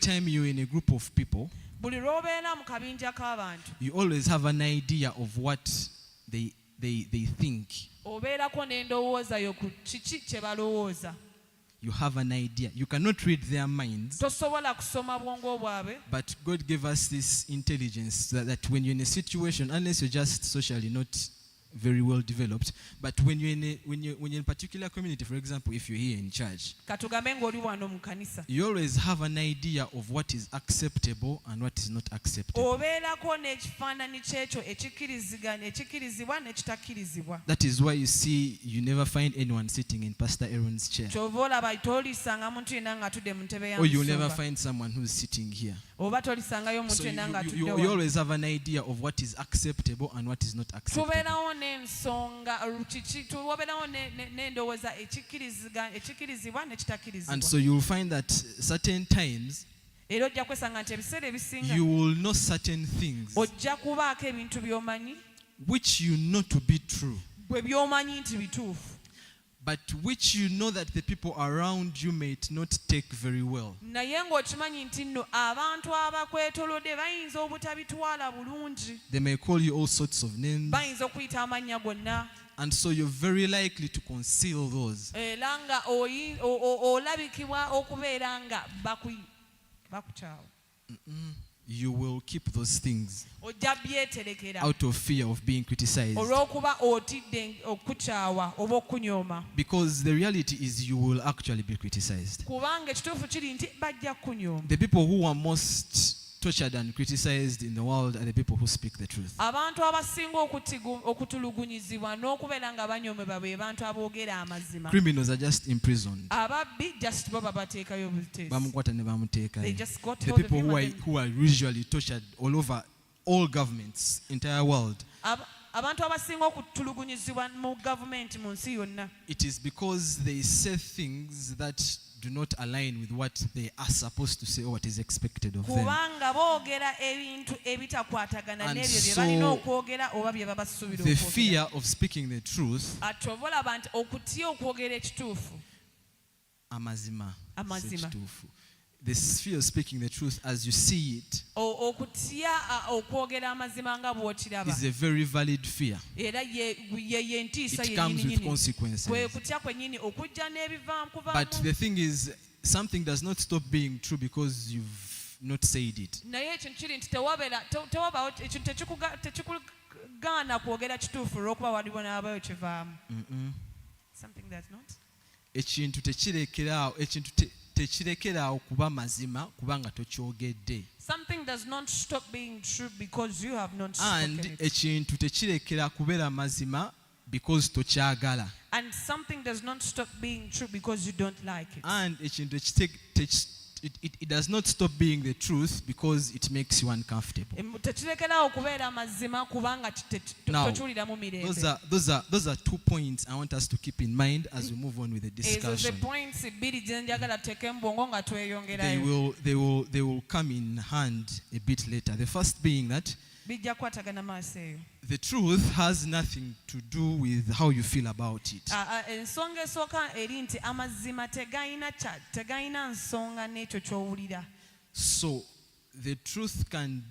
time you're in a group of people, buli lw'obeera mu kabinja k'abantu you always have an idea of what they think. obeerako n'endowooza yo ku kiki kye balowooza. You have an idea. You cannot read their minds. Tosobola kusoma bwongo bwabwe. But God gave us this intelligence that when you're in a situation, unless you're just socially not very well developed, but when you're in a particular community, for example, if you're here in church, katugambe ng'oli wano mu kanisa, you always have an idea of what is acceptable and what is not acceptable. obeerako n'ekifaananyi ky'ekyo ekikirizibwa n'ekitakkirizibwa. That is why you see you never find anyone sitting in Pastor Aaron's chair. Kyova olaba tolisanga muntu yenna ng'atudde mu ntebe ya Or you'll never musumba. find someone who's sitting here. Oba tolisangayo So muntu yenna ng'atudde you wano. always have an idea of what is acceptable and what is not acceptable. Tubeerawo n'ensonga tubeerawo n'endowooza ekikirizibwa n'ekitakkirizibwa. And so you'll find that certain times Era ojja kwesanga nti ebiseera ebisinga you will know certain things ojja kubaako ebintu by'omanyi which you know to be true, bwe by'omanyi nti bituufu, but which you know that the people around you may not take very well. naye ng'okimanyi nti nno abantu abakwetoolodde bayinza obutabitwala bulungi, They may call you all sorts of names, bayinza okuyita amannya gonna, and so you're very likely to conceal those. era nga olabikibwa okubeera nga bakukyawa. You will keep those things Ojja byeterekera out of fear of being criticized. olw'okuba otidde okukyawa oba okunyooma, Because the reality is you will actually be criticized. kubanga ekituufu kiri nti bajja kunyooma. The people who are most tortured and criticized in the world are the people who speak the truth. Abantu abasinga okutulugunyizibwa n'okubeera nga banyoomebwa be bantu aboogera amazima. Criminals are just imprisoned. Ababbi just bo babateekayo buteesi. Bamukwata ne bamuteekayo. They just got The hold of people him who are usually tortured all over all governments, entire world. Abantu abasinga okutulugunyizibwa mu gavumenti mu nsi yonna. It is because they say things that do not align with what they are supposed to say or what is expected of them. Kubanga boogera ebintu ebitakwatagana And n'ebyo bye so balina okwogera oba bye babasuubira the okwogera. fear of speaking the truth, Ate oba olaba nti okutya okwogera ekituufu. amazima, Amazima. the fear of speaking the truth as you see it Okutya okwogera amazima nga bw'okiraba. is a very valid fear. Era ye ntiisa It comes with consequences. kwe kutya kwennyini okujja n'ebivaamu But kuvaamu. the thing is, something does not stop being true because you've not said it. Naye ekintu kiri nti tewabaawo ekintu tekikugaana kwogera kituufu olw'okuba waliwo n'abayo kivaamu. Something that's not. Ekintu tekirekeraawo kuba mazima kubanga tokyogedde. Something does not stop being true because you have not spoken And it. ekintu tekirekera kubeera mazima because tokyagala. And something does not stop being true because you don't like it. And ekintu it does not stop being the truth because it makes you uncomfortable. Tekirekeraawo kubeera mazima kubanga Now, tokiwuliramu mirembe. those are 2 points I want us to keep in mind as we move on with the Ezo ze discussion. points bbiri gye njagala tuteeke mu bwongo nga tweyongerayo. They will come in hand a bit later. The first being that Bijja kukwatagana maaso eyo. the truth has nothing to do with how you feel about it. Ensonga esooka eri nti amazima tegayina nsonga n'ekyo ky'owulira. So the truth can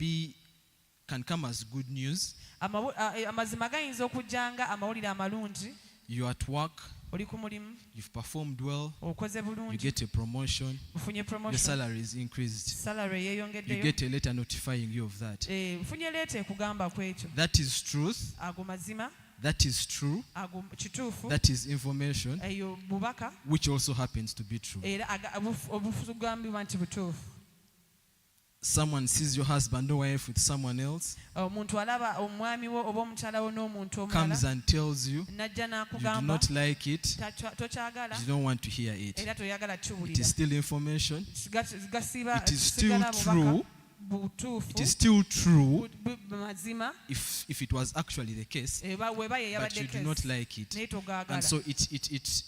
come as good news. Amazima gayinza okujjanga amawulire amalungi. You're at work, Oli ku mulimu, you've performed well, okoze you bulungi, get a promotion, ufunye your promotion, salary is increased, salary you yeeyongeddeyo, get a letter notifying you of that. Nfunye leeta ekugamba ku ekyo. That is truth, Ago mazima, that is true, ago kituufu, that is information, eyo bubaka, which also happens to be true. era obugambibwa nti butuufu. Someone sees your husband or wife with someone else, Omuntu alaba omwami wo oba omukyala wo n'omuntu comes omulala, and tells you, n'ajja you do n'akugamba not like it, tokyagala you don't want to hear it. era toyagala It kiwulira. is still information, Gasiba it is still sigala bubaka, true, butuufu, it is still true mazima, if it was actually the case, weba but yeyabadde you do not like it. naye togaagala. And so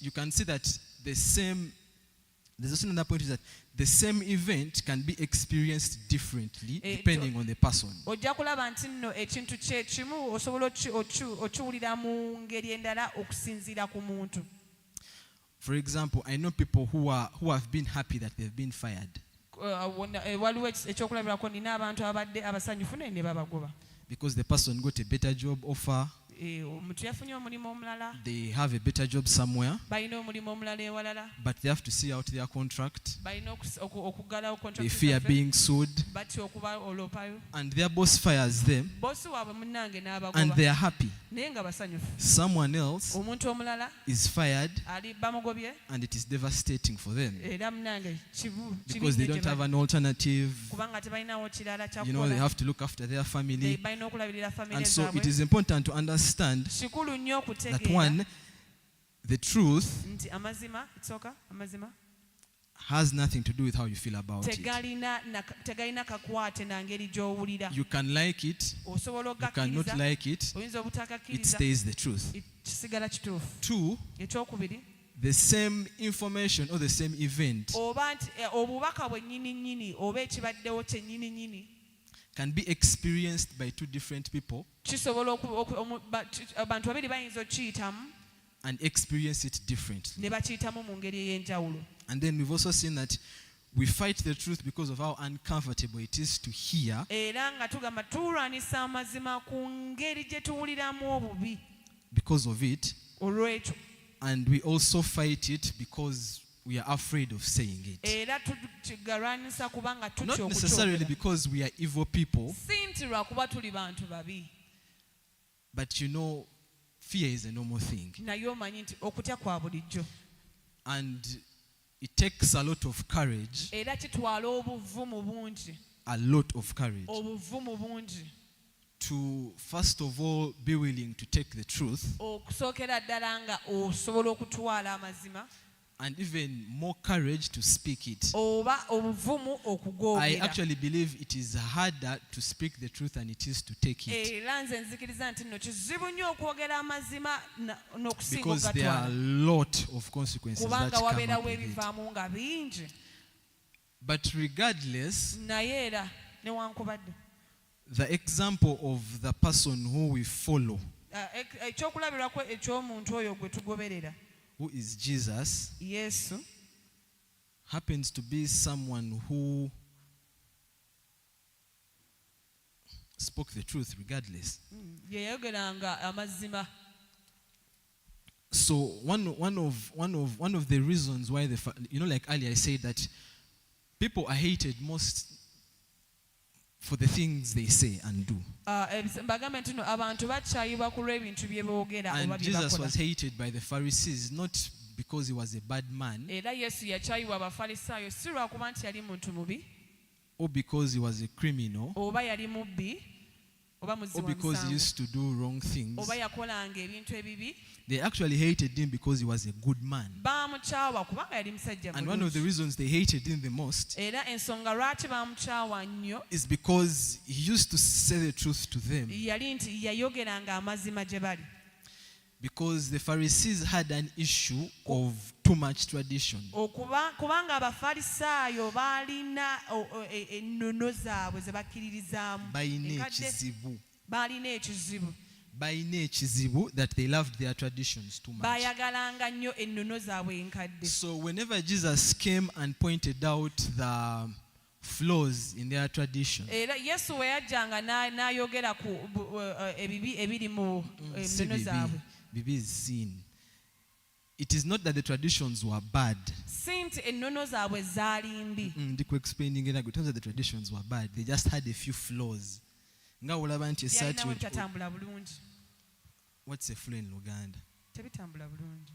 you can see that there's also another point is that the same event can be experienced differently depending on the person. Ojja kulaba nti nno ekintu kye kimu osobola okiwulira mu ngeri endala okusinziira ku muntu. For example, I know people who have been happy that they've been fired. waliwo ekyokulabirako nina abantu abadde abasanyufu naye ne babagoba because the person got a better job offer. omuntu yafunye omulimu omulala They have a better job somewhere, balina omulimu omulala ewalala but they have to see out their contract. balina okuggalawo They fear being sued, batya okuba olopayo and their boss fires them, bosi waabwe munnange and n'abagoba they are happy. naye nga basanyufu Someone else omuntu omulala is fired, ali bamugobye and it is devastating for them era munnange because they don't have an alternative. kubanga tebalinawo kirala You know, they have to look after their family, balina okulabirira famire and so it zaabwe is important to understand kikulu nnyo that okutegeera one, the truth nti amazima has nothing to do with how you feel about it. tegalina kakwate na ngeri gy'owulira You can like it, osobola you cannot ogakkiriza like it, oyinza it obutagakkiriza stays the truth. kisigala kituufu Two, ekyokubiri the same information or the same event oba nti obubaka bwe nnyini oba ekibaddewo kyennyini can be experienced by two different people kisobola abantu babiri bayinza okiyitamu and experience it differently. ne bakiyitamu mu ngeri ey'enjawulo And then we've also seen that we fight the truth because of how uncomfortable it is to hear, era nga tugamba tulwanisa amazima ku ngeri gye tuwuliramu obubi because of it, olw'ekyo and we also fight it because we are afraid of saying it. era tukigalwanisa kubanga Not tutya necessarily okukyogera because we are evil people, si nti lwakuba tuli bantu babi but you know, fear is a normal thing. naye omanyi nti okutya kwa bulijjo And it takes a lot of courage, era kitwala obuvumu bungi obuvumu bungi, to first of all be willing to take the truth, okusookera ddala nga osobola okutwala amazima and even more courage to speak it. oba obuvumu I okugoogera actually believe it is harder to speak the truth than it is to take it, era nze nzikiriza nti nno kizibu nnyo okwogera amazima n'okusinga because there are a ogatwala lot of consequences that kubanga come wabeerawo up with it. ebivaamu nga bingi But regardless, naye era newankubadde the example of the person who we follow, ekyokulabirako eky'omuntu oyo gwe tugoberera who is Jesus, yesu happens to be someone who spoke the truth regardless. yeyayogeranga amazima So one of the reasons why like earlier I said that people are hated most for the things they say and do. mbagambe nti no abantu bakyayibwa ku lw'ebintu bye boogera oba And bye Jesus bakola was hated by the Pharisees not because he was a bad man era yesu yakyayibwa abafalisaayo si lwakuba nti yali muntu mubi or because he was a criminal oba yali mubbi oba muzzi or wa because he musango used to do wrong things. oba yakolanga ebintu ebibi They actually hated him because he was a good man. baamukyawa kubanga yali musajja And one of the mulungi reasons they hated him the most era ensonga lwaki baamukyawa nnyo is because he used to say the truth to them. yali nti yayogeranga amazima gye bali Because the Pharisees had an issue of too much tradition. kubanga abafalisaayo baalina ennono zaabwe ze bakkiririzaamu baalina ekizibu That they loved their traditions too much. baayagalanga nnyo ennono zaabwe enkadde So whenever Jesus came and pointed out the flaws in their tradition, era yesu we yajjanga n'ayogera ku ebibi ebiri mu ennono zaabwe Bibi is sin. It is not that the traditions were bad. si nti ennono zaabwe zaali mbi Explaining it in terms of the traditions were bad. They just had a few flaws. byalinamu bitatambula bulungi What's a flaw in Luganda? tebitambula bulungi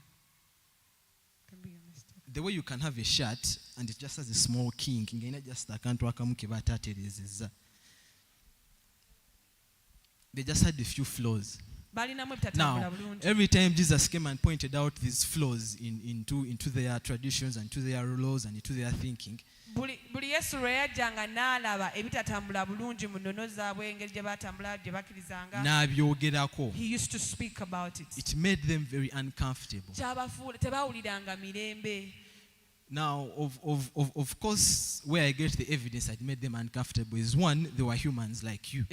The way you can have a shirt and it just has a small kink, just akantu akamu ke bataterezeza. They just had a few flaws. balinamu ebitatambula Now, bulungi every time Jesus came and pointed out these flaws into their traditions and to their laws and into their thinking, buli yesu lwe yajjanga n'alaba ebitatambula bulungi mu nnono zaabwe engeri gye batambula gye bakkirizanga n'abyogerako, he used to speak about it it made them very uncomfortable. kyabafuula tebaawuliranga mirembe Now, of course, where I get the evidence that made them uncomfortable is one, they were humans like you.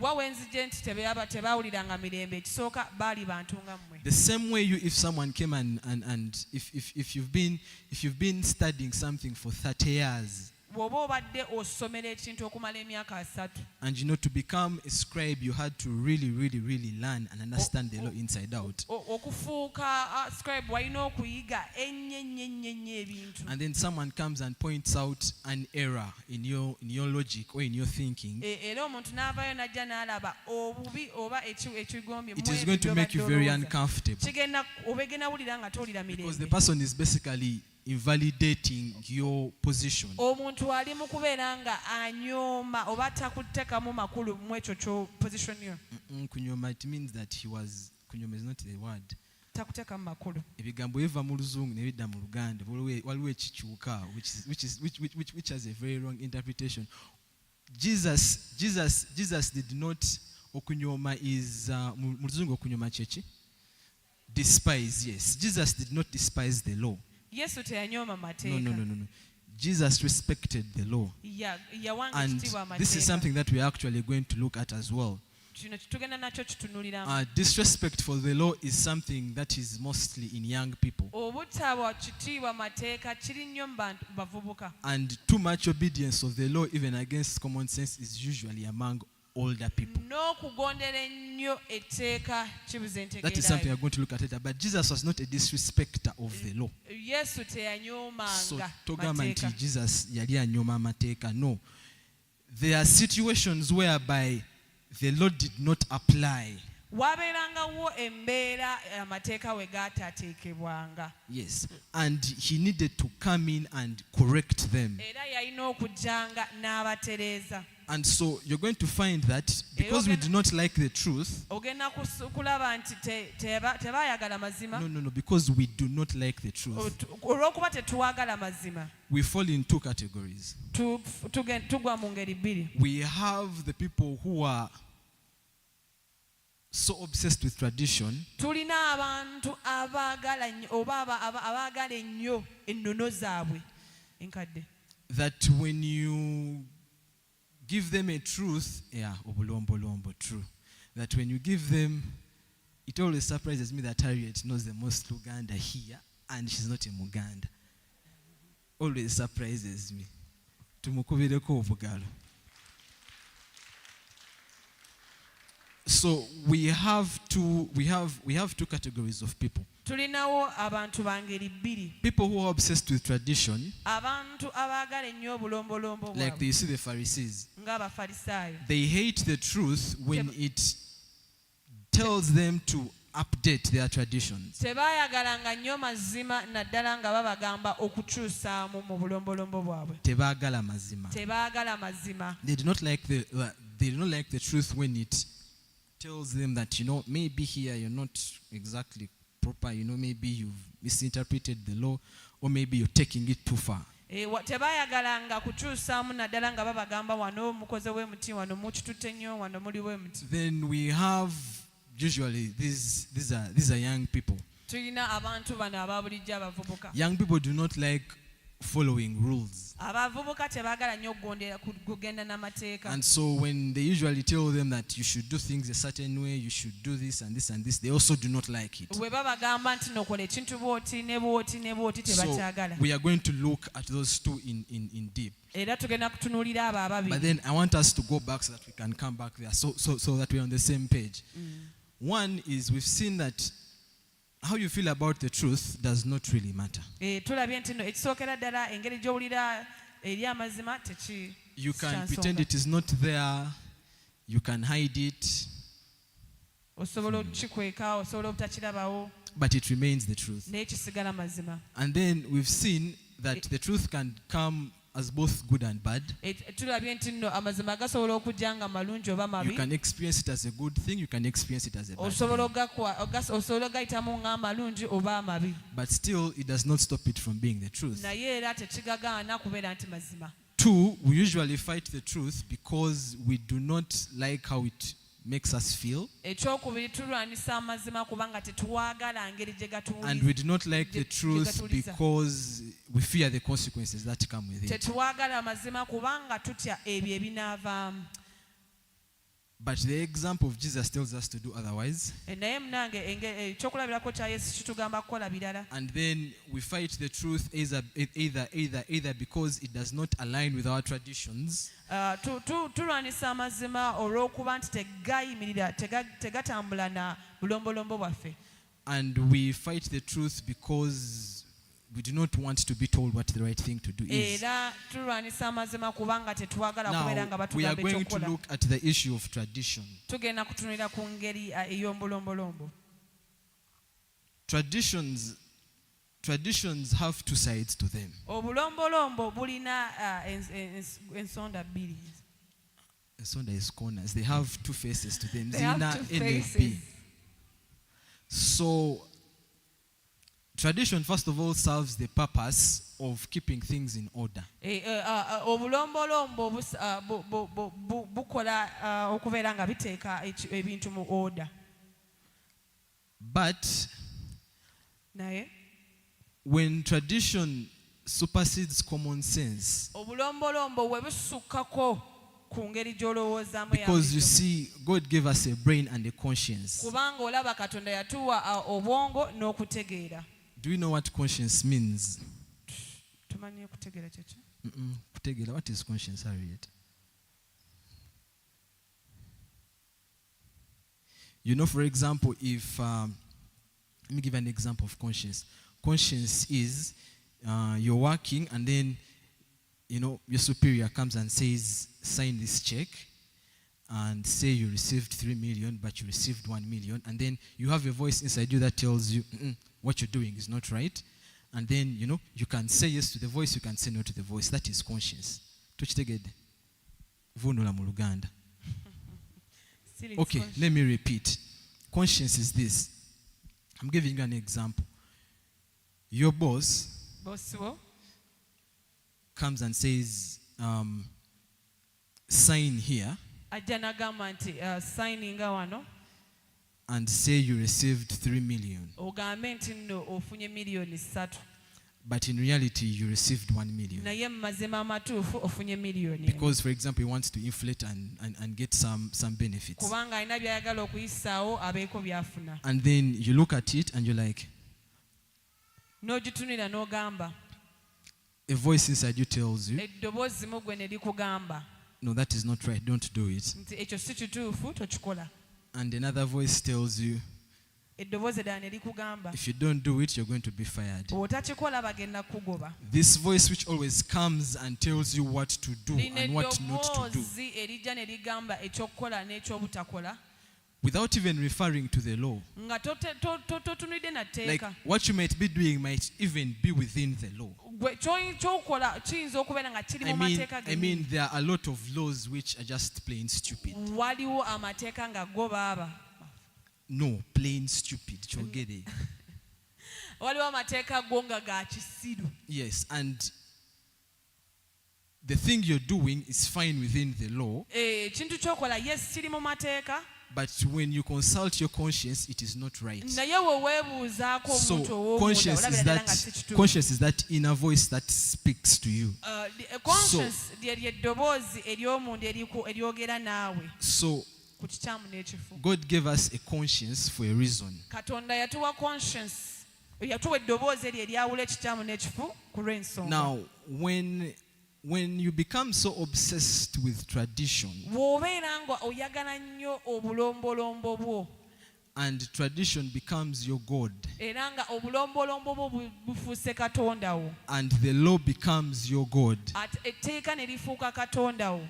wa wenzije nti tebaawuliranga mirembe ekisooka baali bantu nga mmwe The same way if someone came and if you've been studying something for 30 years bw'oba obadde osomera ekintu okumala emyaka 3. And to become a scribe, you had to really learn and understand the law inside out. Okufuuka scribe walina okuyiga ennyo ebintu. And then someone comes and points out an error in your logic or in your thinking. Era omuntu n'avaayo n'ajja n'alaba obubi oba ekigombye It is going to make you very uncomfortable. Obegenda wulira nga tolira mirembe. Because the person is basically invalidating your position. Omuntu ali mu kubeera nga anyooma oba takuteekamu makulu mu ekyo kyo position yo. Kunyoma, it means that kunyoma is not the word. Takuteekamu makulu. Ebigambo biva mu luzungu ne bidda mu luganda waliwo ekikyuka which has a very wrong interpretation. Jesus did not, okunyoma is mu luzungu okunyoma kyeki? Despise, yes. Jesus did not despise the law. Yesu teyanyoma mateeka. No. Jesus respected the law. And this is something that we are actually going to look at as well. Disrespect for the law is something that is mostly in young people. And too much obedience of the law, even against common sense, is usually among older people. That is something we are going to look at later. But Jesus was not a disrespecter of the law. So togamba nti Jesus yali anyoma mateeka. No. There are situations whereby the law did not apply. Yes, and he needed to come in and correct them. And so you're going to find that because we do not like the truth. No, because we do not like the truth. We fall in two categories. We have the people who are so obsessed with tradition that when you give them a truth, true. That when you give them, it always surprises me that Harriet knows the most Luganda here, and she's not a Muganda. Always surprises me. Tumukubireko obugalo. So we have two categories of people. People who are obsessed with tradition, like you see the Pharisees. They hate the truth when it tells them to update their traditions. Tebagala mazima. They do not like the truth when it tells them that, maybe here you're not exactly proper, maybe you've misinterpreted the law, or maybe you're taking it too far. Then we have usually these are young people. Young people do not like following rules. And so when they usually tell them that you should do things a certain way, you should do this and this and this, they also do not like it. So we are going to look at those two in deep. But then I want us to go back so that we can come back there, so that we're on the same page. One is, we've seen that how you feel about the truth does not really matter. You can pretend it is not there. You can hide it. But it remains the truth. And then we've seen that the truth can come as both good and bad. You can experience it as a good thing, you can experience it as a bad thing. But still, it does not stop it from being the truth. Two, we usually fight the truth because we do not like how it makes us feel. And we do not like the truth because we fear the consequences that come with it. But the example of Jesus tells us to do otherwise. naye munange ekyokulabirako kya yesu kitugamba kukola birala. And then we fight the truth either because it does not align with our traditions. Tulwanisa amazima olw'okuba nti tegayimirira tegatambula na bulombolombo bwaffe. And we fight the truth because we do not want to be told what the right thing to do is. Era tulwanisa amazima kubanga tetwagala kubeera nga Now, we are batugamba going to ekyokukola. look at the issue of tradition. Tugenda kutunulira ku ngeri ey'ombolombolombo. Traditions have two sides to them. Obulombolombo bulina ensonda bbiri. Ensonda is corners. They have two faces to them. They have Zina two NLP. faces. So, tradition, first of all, serves the purpose of keeping things in order. Obulombolombo bukola okubeera nga biteeka ebintu mu order. But Naye when tradition supersedes common sense, obulombolombo bwe busukkako ku ngeri gy'olowoozaamu because you eya bulijjo. see, God gave us a brain and a conscience. Kubanga olaba Katonda yatuwa obwongo n'okutegeera. Do you know what conscience means? Tumanyi okutegeera kyekyo. Kutegela, what is conscience, Harriet? You know, for example, if let me give an example of conscience. Conscience is you're working and then, you know, your superior comes and says, sign this check and say you received 3 million, but you received 1 million. And then you have a voice inside you that tells you, what you're doing is not right. And then, you know, you can say yes to the voice, you can say no to the voice. That is conscience. Tukitegedde. Vunula mu Luganda. Okay, let me repeat. Conscience is this. I'm giving you an example. Your boss comes and says, sign here. Ajja n'agamba nti signinga wano. And say you received 3 million. Ogambe nti nno ofunye miliyoni 3. But in reality, you received 1 million. Naye mu mazima amatuufu ofunye miliyoni. Because, for example, he wants to inflate and get some benefits. Kubanga alina by'ayagala okuyisaawo abeeko by'afuna. And then you look at it and you're like, n'ogitunira n'ogamba. A voice inside you tells you, eddoboozi mu gwe ne likugamba no, that is not right, don't do it. nti ekyo si kituufu tokikola. And another voice tells you, eddoboozi eddala ne likugamba if you don't do it, you're going to be fired. bw'otakikola bagenda kugoba. This voice which always comes and tells you what to do Lino and what not to do, eddoboozi erijja ne ligamba ekyokukola n'ekyobutakola without even referring to the law. nga totunudde na Like tteeka. what you might be doing might even be within the law. Gwe ky'okola kiyinza okubeera nga kiri mu mateeka I mean, there are a lot of laws which are just plain stupid. waliwo amateeka nga go baaba. No, plain stupid. Chogere. Waliwo amateeka go nga ga kisiru. Yes, and the thing you're doing is fine within the law. Ekintu ky'okola yes kiri mu mateeka. But when you consult your conscience, it is not right. naye we weebuuzaako omuntu So ow'omunda conscience olabira is ddala nga si kituufu. conscience is that inner voice that speaks to you. Conscience ly'eddoboozi ery'omunda eryogera naawe So ku kikyamu n'ekifu. God gave us a conscience for a reason. Katonda yatuwa conscience, yatuwa eddoboozi eryo eryawula ekikyamu n'ekifu ku lw'ensonga. Now, when you become so obsessed with tradition, bw'obeera nga oyagala nnyo obulombolombo bwo and tradition becomes your God, era nga obulombolombo bwo bufuuse katonda wo, and the law becomes your God, ate etteeka ne lifuuka katonda wo,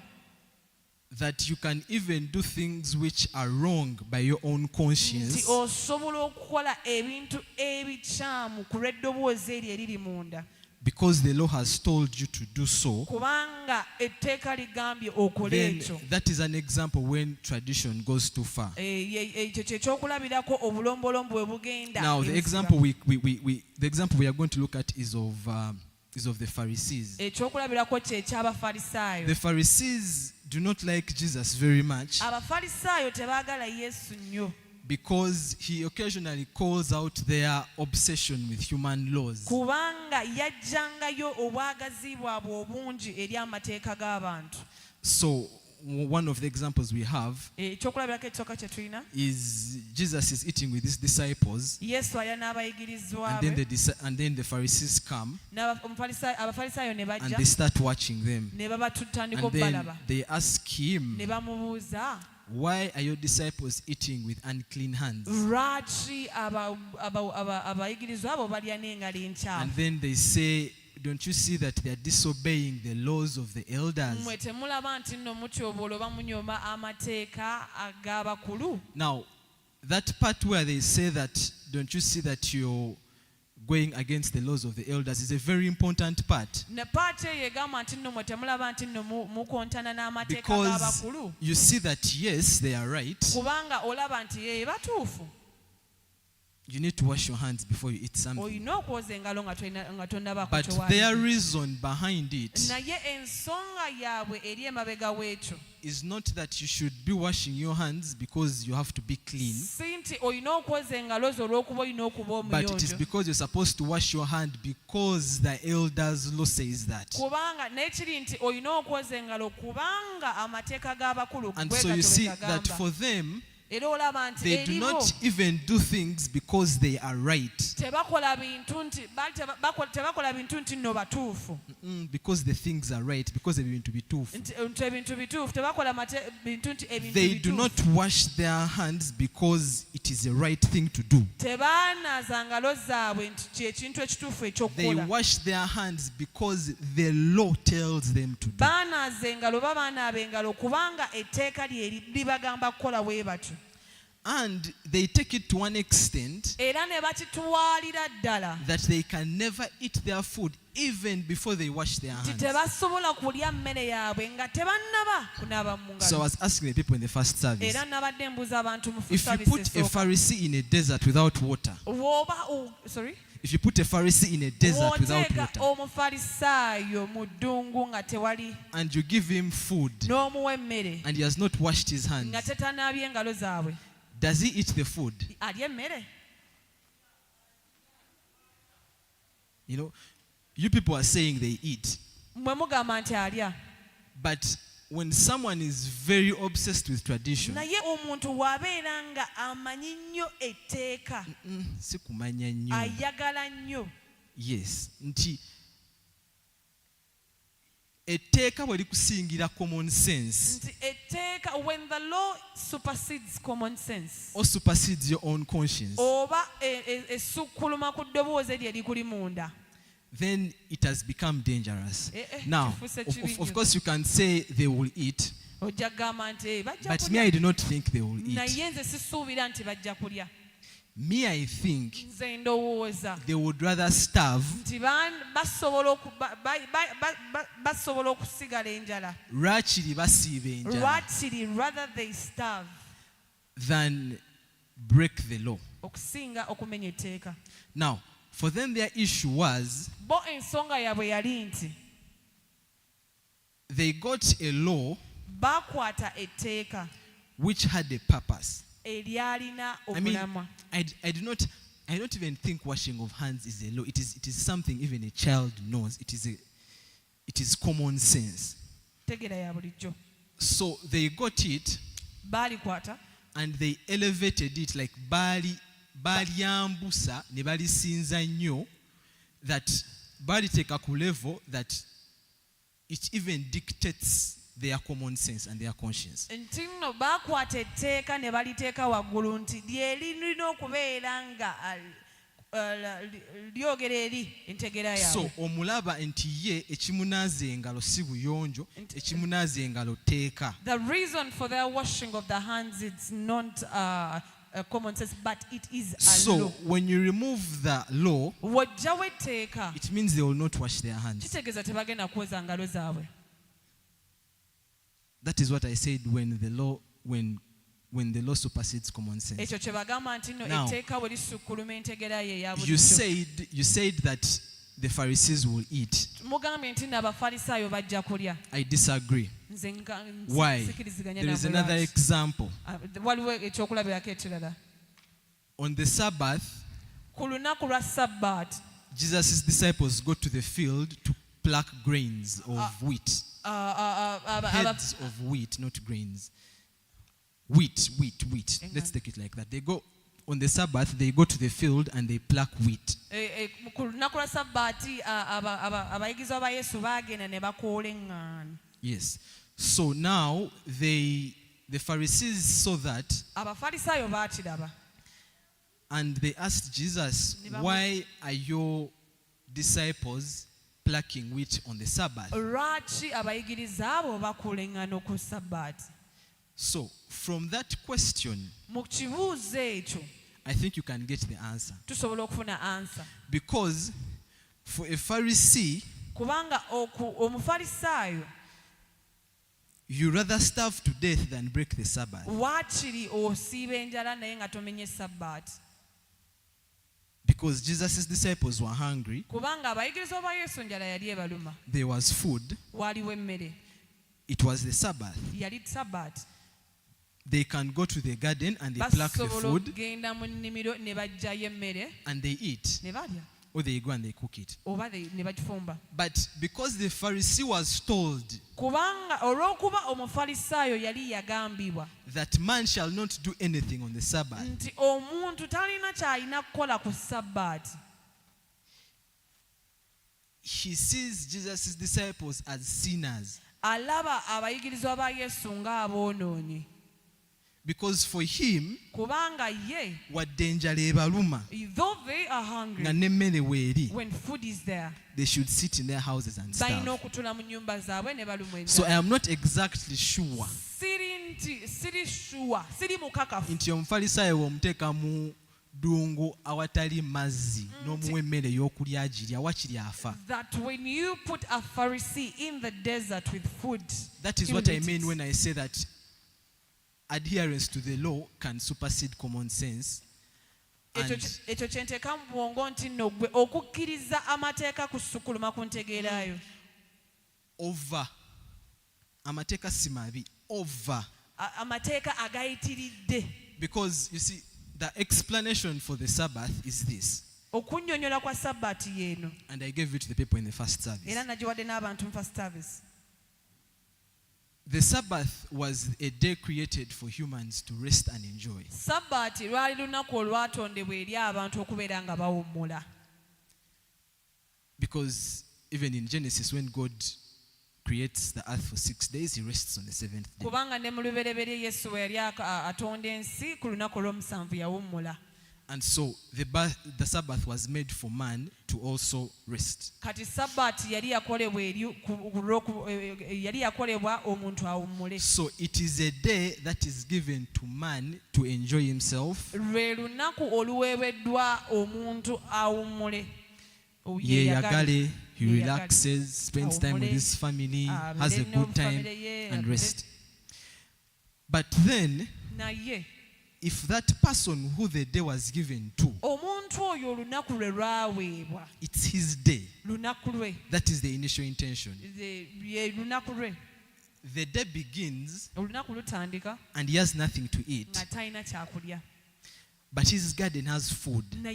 that you can even do things which are wrong by your own nti conscience, osobola okukola ebintu ebikyamu ku lw'eddoboozi eryo eriri munda, because the law has told you to do so. kubanga etteeka ligambye okole Then ekyo. that is an example when tradition goes too far. Ekyo kyekyokulabirako obulombolombo bwe bugenda. Now the ensiba. example the example we are going to look at is of the Pharisees. Ekyokulabirako kye ky'Abafalisaayo. The Pharisees do not like Jesus very much Abafalisaayo tebaagala Yesu nnyo because he occasionally calls out their obsession with human laws. kubanga yajjangayo obwagazi bwabwe obungi eri amateeka g'abantu. So one of the examples we have ekyokulabirako ekisooka kye tulina is Jesus is eating with his disciples, yesu alya n'abayigirizwa and then be and then the Pharisees come abafalisaayo ne and bajja they start watching them, ne babatandika and then obbalaba they ask him, ne bamubuuza why are your disciples eating with unclean hands? lwaki abayigirizwa abo balya n'engalo And enkyafu then they say, don't you see that they are disobeying the laws of the elders? mmwe temulaba nti nno mutyoboola oba munyoma amateeka ag'abakulu? Now, that part where they say that, don't you see that you're going against the laws of the elders, is a very important part. ne paati eyo egamba nti nno mmwe temulaba nti nno mukontana n'amateeka Because g'abakulu? you see that, yes, they are right. Kubanga olaba nti batuufu. You need to wash your hands before you eat something. Olina okwoza engalo nga tonnabaako But kye their waalya. reason behind it Naye ensonga yaabwe eri emabega w'ekyo is not that you should be washing your hands because you have to be clean, si nti olina okwoza engalo zo olw'okuba olina okuba but it is omuyonjo, because you're supposed to wash your hand because the elders' law says that. kubanga n'ekiri nti olina okwoza engalo kubanga amateeka g'abakulu And bwe so you gatyo see bwe that gagamba. for them, Era olaba nti they do eribo not even do things because they are right, tebakola bintu nti nno batuufu, because the things are right, because they've been to be tough. nti ebintu bituufu, tebakola bintu nti ebintu They do not bituufu. wash their hands because it is the right thing to do. Tebaanaaza ngalo zaabwe nti kyekintu ekituufu They ekyokukola. wash their hands because the law tells them to do. Baanaaza engalo oba baanaaba engalo kubanga etteeka libagamba kukola bwe batyo. And they take it to one extent Era ne bakituwaalira ddala that they can never eat their food even before they wash their nti hands. tebasobola kulya mmere yaabwe nga tebannaba kunaaba mu So I ngalo. was asking the people in the first service, Era nabadde mbuuza abantu mu if you service put a esooka. Pharisee in a desert without water, Sorry? if you put a Pharisee in a desert without Bw'oteeka water, omufalisaayo mu ddungu nga tewali and you give him food n'omuwa emmere and he has not washed his hands, nga tetanaabye engalo zaabwe, does he eat the food? alya emmere? You know, you people are saying they eat, Mmwe mugamba nti alya. but when someone is very obsessed with tradition, Naye omuntu bw'abeera nga amanyi nnyo etteeka, sikumanya nnyo. ayagala nnyo, Yes, nti etteeka bwe likusingira common sense nti etteeka, when the law supersedes common sense or supersedes your own conscience, oba esukkuluma ku ddoboozi eryo erikuli munda, then it has become dangerous. Now, kifuuse kibi of nnyo. course you can say they will eat, ojja kugamba nti bajja but me I kulya, do not think they will eat. naye nze sisuubira nti bajja kulya. Me I think Nze ndowooza they would rather starve nti basobola okusigala enjala, lwakiri basiiba enjala lwakiri rather they starve, than break the law. okusinga okumenya etteeka. Now, for them their issue was Bo ensonga yaabwe yali nti they got a law bakwata etteeka which had a purpose. eryalina I mean, omulamwa. I don't even think washing of hands is a law. It is something even a child knows. It is common sense. Tegera ya bulijjo. So they got it Baalikwata and they elevated it, like balyambusa ne balisinza nnyo, that baliteeka ku level that it even dictates their common sense and their conscience. nti nno baakwata etteeka ne baliteeka waggulu nti lyelirina okubeera nga lyogera eri entegera yaabwe. So omulaba nti ye ekimunaaza engalo si buyonjo, ekimunaaza engalo teeka. The reason for their washing of the hands is not common sense, but it is a So law. when you remove the law, Wojjawo etteeka it means they will not wash their hands. kitegeeza tebagenda kuweza ngalo zaabwe. That is what I said when the law supersedes common sense. Ekyo kye bagamba nti nno Now, etteeka bwe lisukkuluma entegera ye eya You bulijjo. said that the Pharisees will eat. Mugambye nti n'abafalisaayo bajja kulya. I disagree. Nze Why? nsikiriziganya There is nammwe another lwaki. example. Waliwo ekyokulabirako ekirala. On the Sabbath, Ku lunaku lwa Sabbaati, Jesus' disciples go to the field to pluck grains of wheat. Heads of wheat, not grains. Wheat. Let's take it like that. They go on the Sabbath, they go to the field and they pluck wheat. Yes. So now the Pharisees saw that, and they asked Jesus, why are your disciples plucking wheat on the Sabbath? So from that question, I think you can get the answer. Because for a Pharisee, you rather starve to death than break the Sabbath. Because Jesus' disciples were hungry. There was food. It was the Sabbath. They can go to the garden and they pluck the food and they eat. Or they go and they cook it. But because the Pharisee was told that man shall not do anything on the Sabbath, he sees Jesus' disciples as sinners. Because for him, when food is there, they should sit in their houses and starve. So I am not exactly sure. Inti omufalisayo omuteka mu dungu awatali mazzi n'omuwa emmere y'okulya agirya wakiri afa. That when you put a Pharisee in the desert with food, that is what I mean when I say that adherence to the law can supersede common sense. Ekyo kyenteka mu bwongo nti nno gwe okukkiriza amateeka kusukuluma ku ntegeerayo. Over. Amateeka si mabi. Over. Amateeka agayitiridde. Because you see, the explanation for the Sabbath is this. Okunnyonnyola kwa Sabbaati yeeno. And I gave it to the people in the first service. Era nagiwadde n'abantu mu first service. The Sabbath was a day created for humans to rest and enjoy. Sabbaati lwali lunaku olwatondebwa eri abantu okubeera nga bawummula. Because even in Genesis, when God creates the earth for 6 days, he rests on the seventh day. Kubanga ne mu lubereberye Yesu bwe yali atonda ensi ku lunaku olw'omusanvu yawummula. And so the Sabbath was made for man to also rest. Kati Sabbaati yali yakolebwa omuntu awummule. So it is a day that is given to man to enjoy himself. Lwe lunaku oluweebeddwa omuntu awummule. Yeyagale, he relaxes, spends time with his family, has a good time and rest. But then, if that person who the day was given to, it's his day. That is the initial intention. The day begins and he has nothing to eat. But his garden has food. And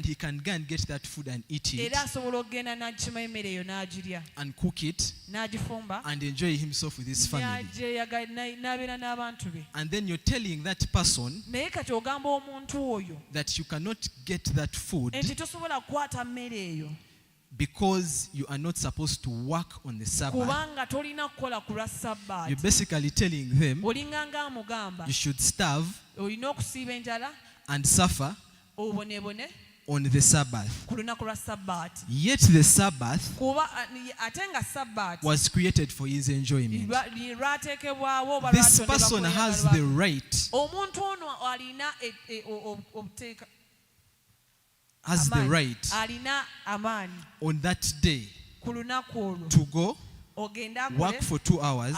he can go and get that food and eat it. And cook it. And enjoy himself with his family. And then you're telling that person that you cannot get that food because you are not supposed to work on the Sabbath. You're basically telling them you should starve and suffer on the Sabbath. Yet the Sabbath was created for his enjoyment. This person has the right, on that day to go, work for 2 hours,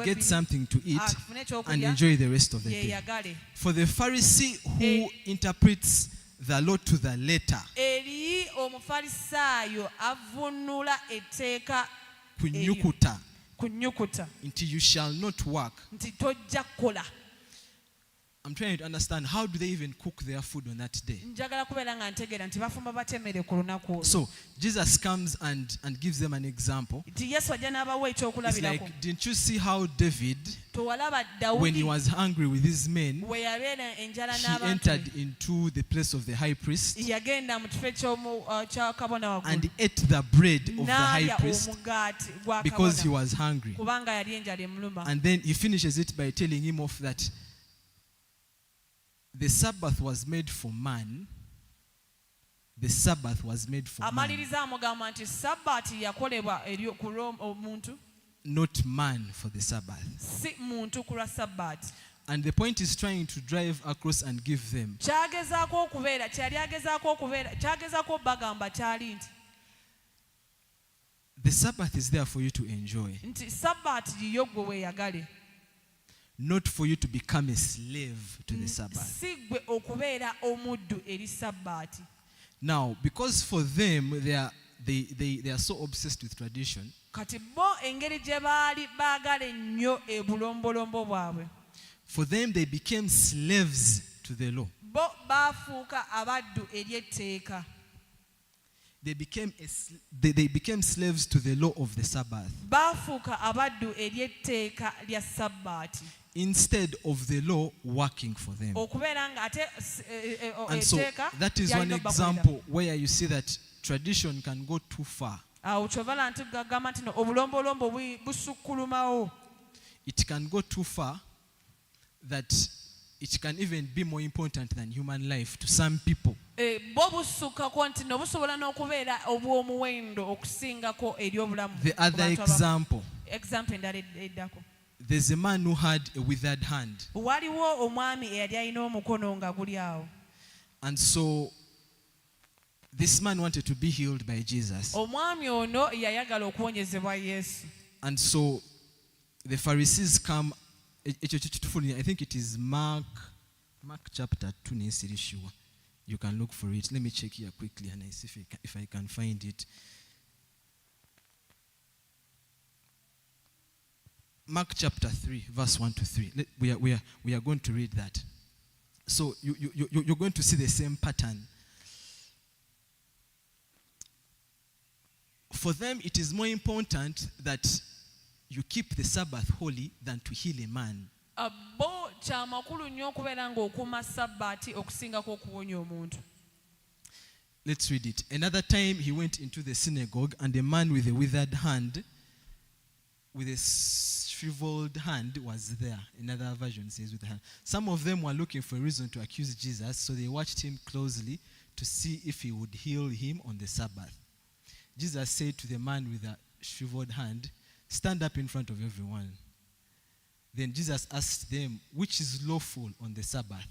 get something to eat, and enjoy the rest of the day. For the Pharisee who interprets the law to the letter, kunyukuta, until you shall not work, I'm trying to understand, how do they even cook their food on that day? njagala kubeera nga ntegeera nti bafumba batya emmere ku lunaku olwo. So Jesus comes and gives them an example. Nti yesu ajja n'abawa It's ekyokulabirako. like, didn't you see how David, tewalaba when he dawudi was hungry with his men, bwe yabeera enjala he n'abantu entered into the place of the high priest yagenda mu kifo kya kabona and waggulu ate the bread of the high n'alya priest omugaati gwa because he kabona was hungry. kubanga yali enjala emuluma. And then he finishes it by telling him off that the Sabbath was made for man. The Sabbath was made for man, amaliriza amugamba nti sabbaati yakolebwa ku lw'omuntu, not man for the Sabbath. si muntu ku lwa sabbaati. And the point is trying to drive across and give them Kyagezaako bagamba kyali nti the Sabbath is there for you to enjoy, nti sabbaati yiyo gwe weeyagale, not for you to become a slave to the Sabbath. si gwe okubeera omuddu eri sabbaati. Now, because for them they are so obsessed with tradition, Kati bo engeri gye baali baagala ennyo ebulombolombo bwabwe, for them they became slaves to the law. bo baafuuka abaddu eri etteeka. They became slaves to the law of the Sabbath Baafuuka abaddu eri etteeka lya sabbaati instead of the law working for them. okubeera nga ate And so etteeka that is one lyalina obbakolera. example where you see that tradition can go too far. Awo kyovala nti gagamba nti no obulombolombo busukkulumawo. It can go too far that it can even be more important than human life to some people. Bo busukkako nti no busobola n'okubeera obw'omuwendo okusingako eri obulamu. The other example, example endala eddako. there's a man who had a withered hand. Waliwo omwami eyali alina omukono nga guli awo. And so this man wanted to be healed by Jesus. Omwami ono yayagala okuwonyezebwa Yesu. And so the Pharisees come, I think it is Mark chapter 2, nesiri sure. You can look for it. Let me check here quickly and I see if I can find it. Mark chapter 3, verse 1 to 3. We are going to read that. So you're going to see the same pattern. For them, it is more important that you keep the Sabbath holy than to heal a man. Bo kyamakulu nnyo okubeera ng'okuuma sabbaati okusingako okuwonya omuntu. Let's read it. Another time he went into the synagogue, and a man with a withered hand, with a shriveled hand, was there. Another version says with a hand. Some of them were looking for a reason to accuse Jesus, so they watched him closely to see if he would heal him on the Sabbath. Jesus said to the man with a shriveled hand, "Stand up in front of everyone." Then Jesus asked them, "Which is lawful on the Sabbath?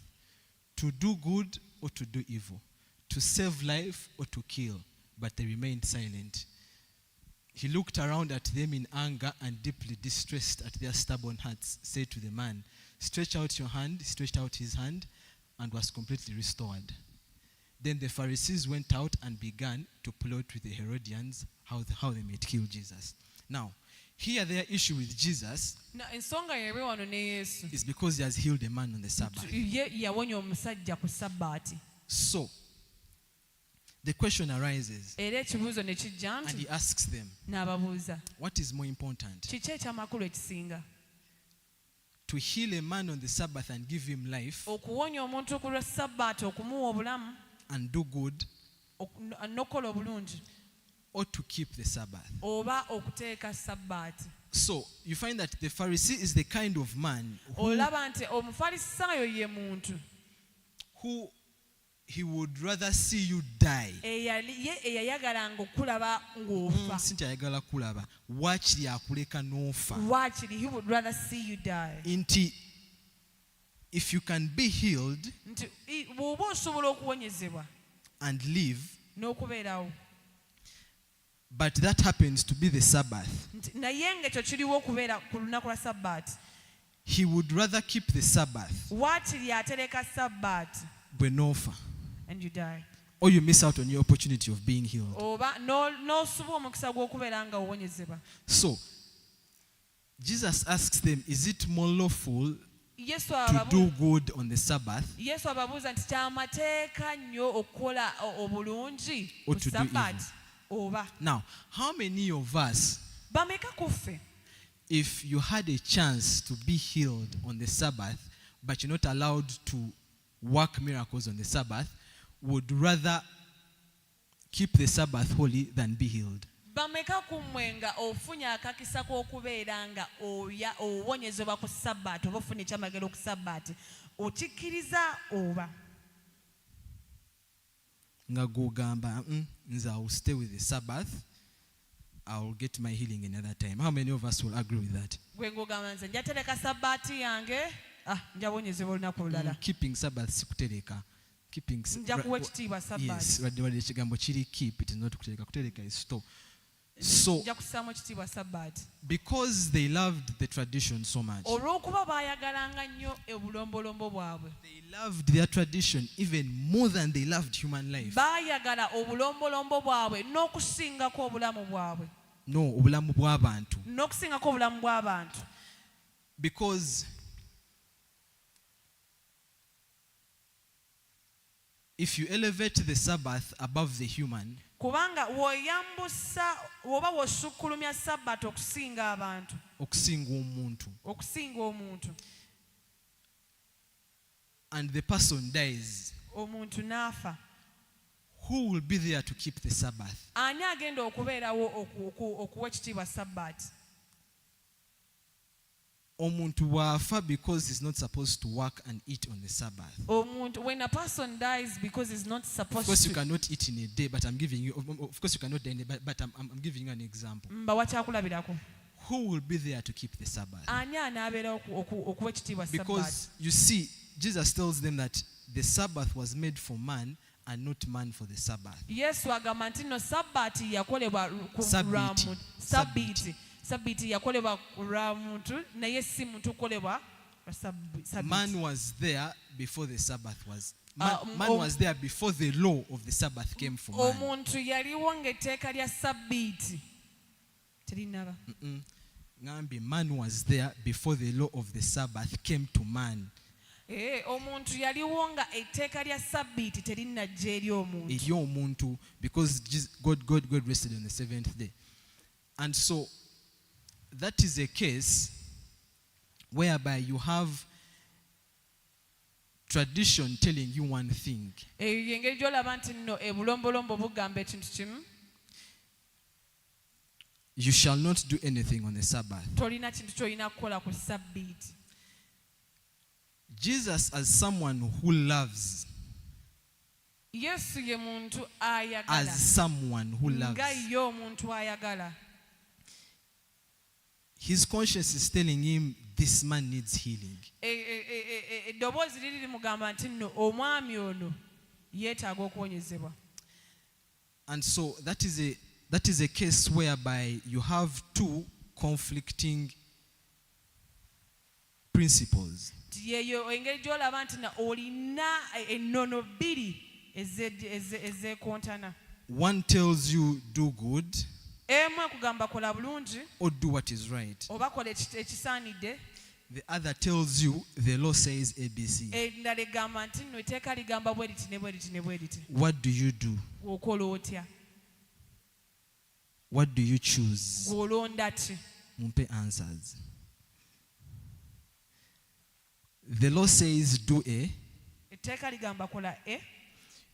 To do good or to do evil? To save life or to kill?" But they remained silent. He looked around at them in anger and deeply distressed at their stubborn hearts, said to the man, "Stretch out your hand." He stretched out his hand and was completely restored. Then the Pharisees went out and began to plot with the Herodians how they might kill Jesus. Now, here their issue with Jesus Ensonga y'eri wano ne Yesu. is because he has healed a man on the Sabbath. Ye yawonya omusajja ku sabbaati. So, the question arises, Era ekibuuzo ne kijja and nti he asks them, n'ababuuza. what is more important? Kiki ekyamakulu ekisinga? To heal a man on the Sabbath and give him life Okuwonya omuntu ku lwa sabbaati okumuwa obulamu and do good, n'okukola obulungi or to keep the Sabbath? oba okuteeka sabbaati. So, you find that the Pharisee is the kind of man Olaba nti omufalisaayo ye muntu who he would rather see you die. eyayagalanga okulaba ng'ofa. Sinti ayagala kulaba waakiri akuleka n'ofa. Waakiri, he would rather see you die. Nti if you can be healed Nti bw'oba osobola okuwonyezebwa and live, n'okubeerawo, but that happens to be the Sabbath, nti naye ng'ekyo kiriwo okubeera ku lunaku lwa sabbaati, he would rather keep the Sabbath waakiri atereka sabbaati bwe n'ofa, and you die. or you miss out on your opportunity of being healed. Oba n'osuba omukisa gw'okubeera nga owonyezebwa. So, Jesus asks them, is it more lawful? to do good on the Sabbath Yesu ababuuza nti kyamateeka nnyo okukola obulungi or ku to do Sabbaati oba. Now, how many of us, Bameka ku ffe if you had a chance to be healed on the Sabbath, but you're not allowed to work miracles on the Sabbath, would rather keep the Sabbath holy than be healed? bameka ku mmwe nga ofunye akakisa k'okubeera nga owonyezebwa ku Sabbaati oba ofunye ekyamagero ku Sabbaati okikkiriza oba? Nga gogamba, nze I will stay with the Sabbath, I will get my healing another time. How many of us will agree with that? Gwe ng'ogamba nze njatereka Sabbaati yange njabonyezebwa olunaku olulala. Keeping Sabbath sikutereka. Keeping Nja kuwa ekitiibwa Sabbaati. Yes, wadde ekigambo kiri keep, it is not kutereka. Kutereka is store. So, nja kussaamu ekitiibwa Sabbaati. because they loved the tradition so much, Olw'okuba baayagalanga nnyo obulombolombo bwabwe. they loved their tradition even more than they loved human life. Baayagala obulombolombo bwabwe n'okusingako obulamu bwabwe. No, obulamu bw'abantu. N'okusingako obulamu bw'abantu. Because if you elevate the Sabbath above the human, Kubanga w'oyambusa oba w'osukkulumya Sabbaati okusinga abantu. okusinga omuntu, Okusinga omuntu. and the person dies, Omuntu n'afa. who will be there to keep the Sabbath? Ani agenda okubeerawo okuwa ekitiibwa Sabbaati? Omuntu bw'afa because he's not supposed to work and eat on the Sabbath. Omuntu, when a person dies because he's not Of supposed course, you to. cannot eat in a day, but I'm giving you. Of course, you cannot die in a day, but I'm giving you an example. Mbawa kyakulabirako. Who will be there to keep the Sabbath? Ani anaabeera okuwa ekitiibwa Sabbaati? Because you see, Jesus tells them that the Sabbath was made for man and not man for the Sabbath. Yesu agamba nti nno Sabbaati yakolebwa Sabbiiti. Sabbiiti. Sabbiiti yakolebwa lwa muntu naye si muntu kukolebwa lwa Sabbiiti. Man was there before the Sabbath was. Man Um, was there before the law of the Sabbath came for man. Omuntu yaliwo ng'etteeka lya Sabbiiti terinaba. Ngambi, man was there before the law of the Sabbath came to man. Omuntu yaliwo nga etteeka lya Sabbiiti terinajja eri omuntu. Eri omuntu, because God rested on the seventh day. And so that is a case whereby you have tradition telling you one thing. Eyo engeri gy'olaba nti nno ebulombolombo bugamba ekintu kimu. You shall not do anything on the Sabbath. Tolina kintu ky'olina kukola ku Sabbiiti. Jesus, as someone who loves, Yesu ye muntu ayagala. as someone who loves, Nga ye omuntu ayagala. his conscience is telling him this man needs healing. Eddoboozi liri limugamba nti nno omwami ono yeetaaga okuwonyezebwa. And so that is a case whereby you have two conflicting principles. Yeyo engeri gy'olaba nti na olina ennono bbiri ezeekontana. One tells you do good Emu ekugamba kola bulungi or do what is right. oba kola ekisaanidde. The other tells you the law says ABC. Endala egamba nti nno etteeka ligamba bwe liti ne bwe liti ne bwe liti. What do you do? Okola otya? What do you choose? Gw'olonda ki? Mumpe answers. The law says do A. Etteeka ligamba kola A.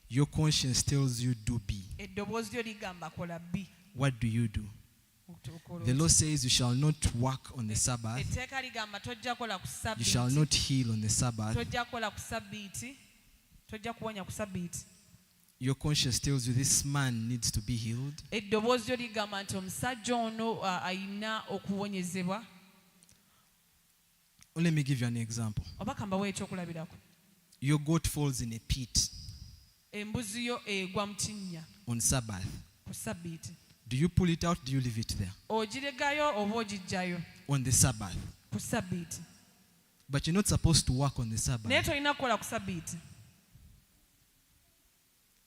Your conscience tells you do B. Eddoboozi lyo ligamba kola B. What do you do? The law says you shall not work on the Sabbath. Etteeka ligamba tojja kola ku You shall Sabbiiti. not heal on the Sabbath. Tojja kola ku Sabbiiti. Tojja kuwonya ku Sabbiiti. Your conscience tells you this man needs to be healed. Eddoboozi lyo ligamba nti omusajja ono ayina okuwonyezebwa. Let me give you an example. Oba kambawo ekyokulabirako. Your goat falls in a pit Embuzi yo egwa mu kinnya on Sabbath. ku Sabbiiti. Do you pull it out? Do you leave it there? Ogiregayo oba ogiggyayo On the Sabbath. ku Sabbiiti. But you're not supposed to work on the Naye Sabbath. tolina kukola ku Sabbiiti.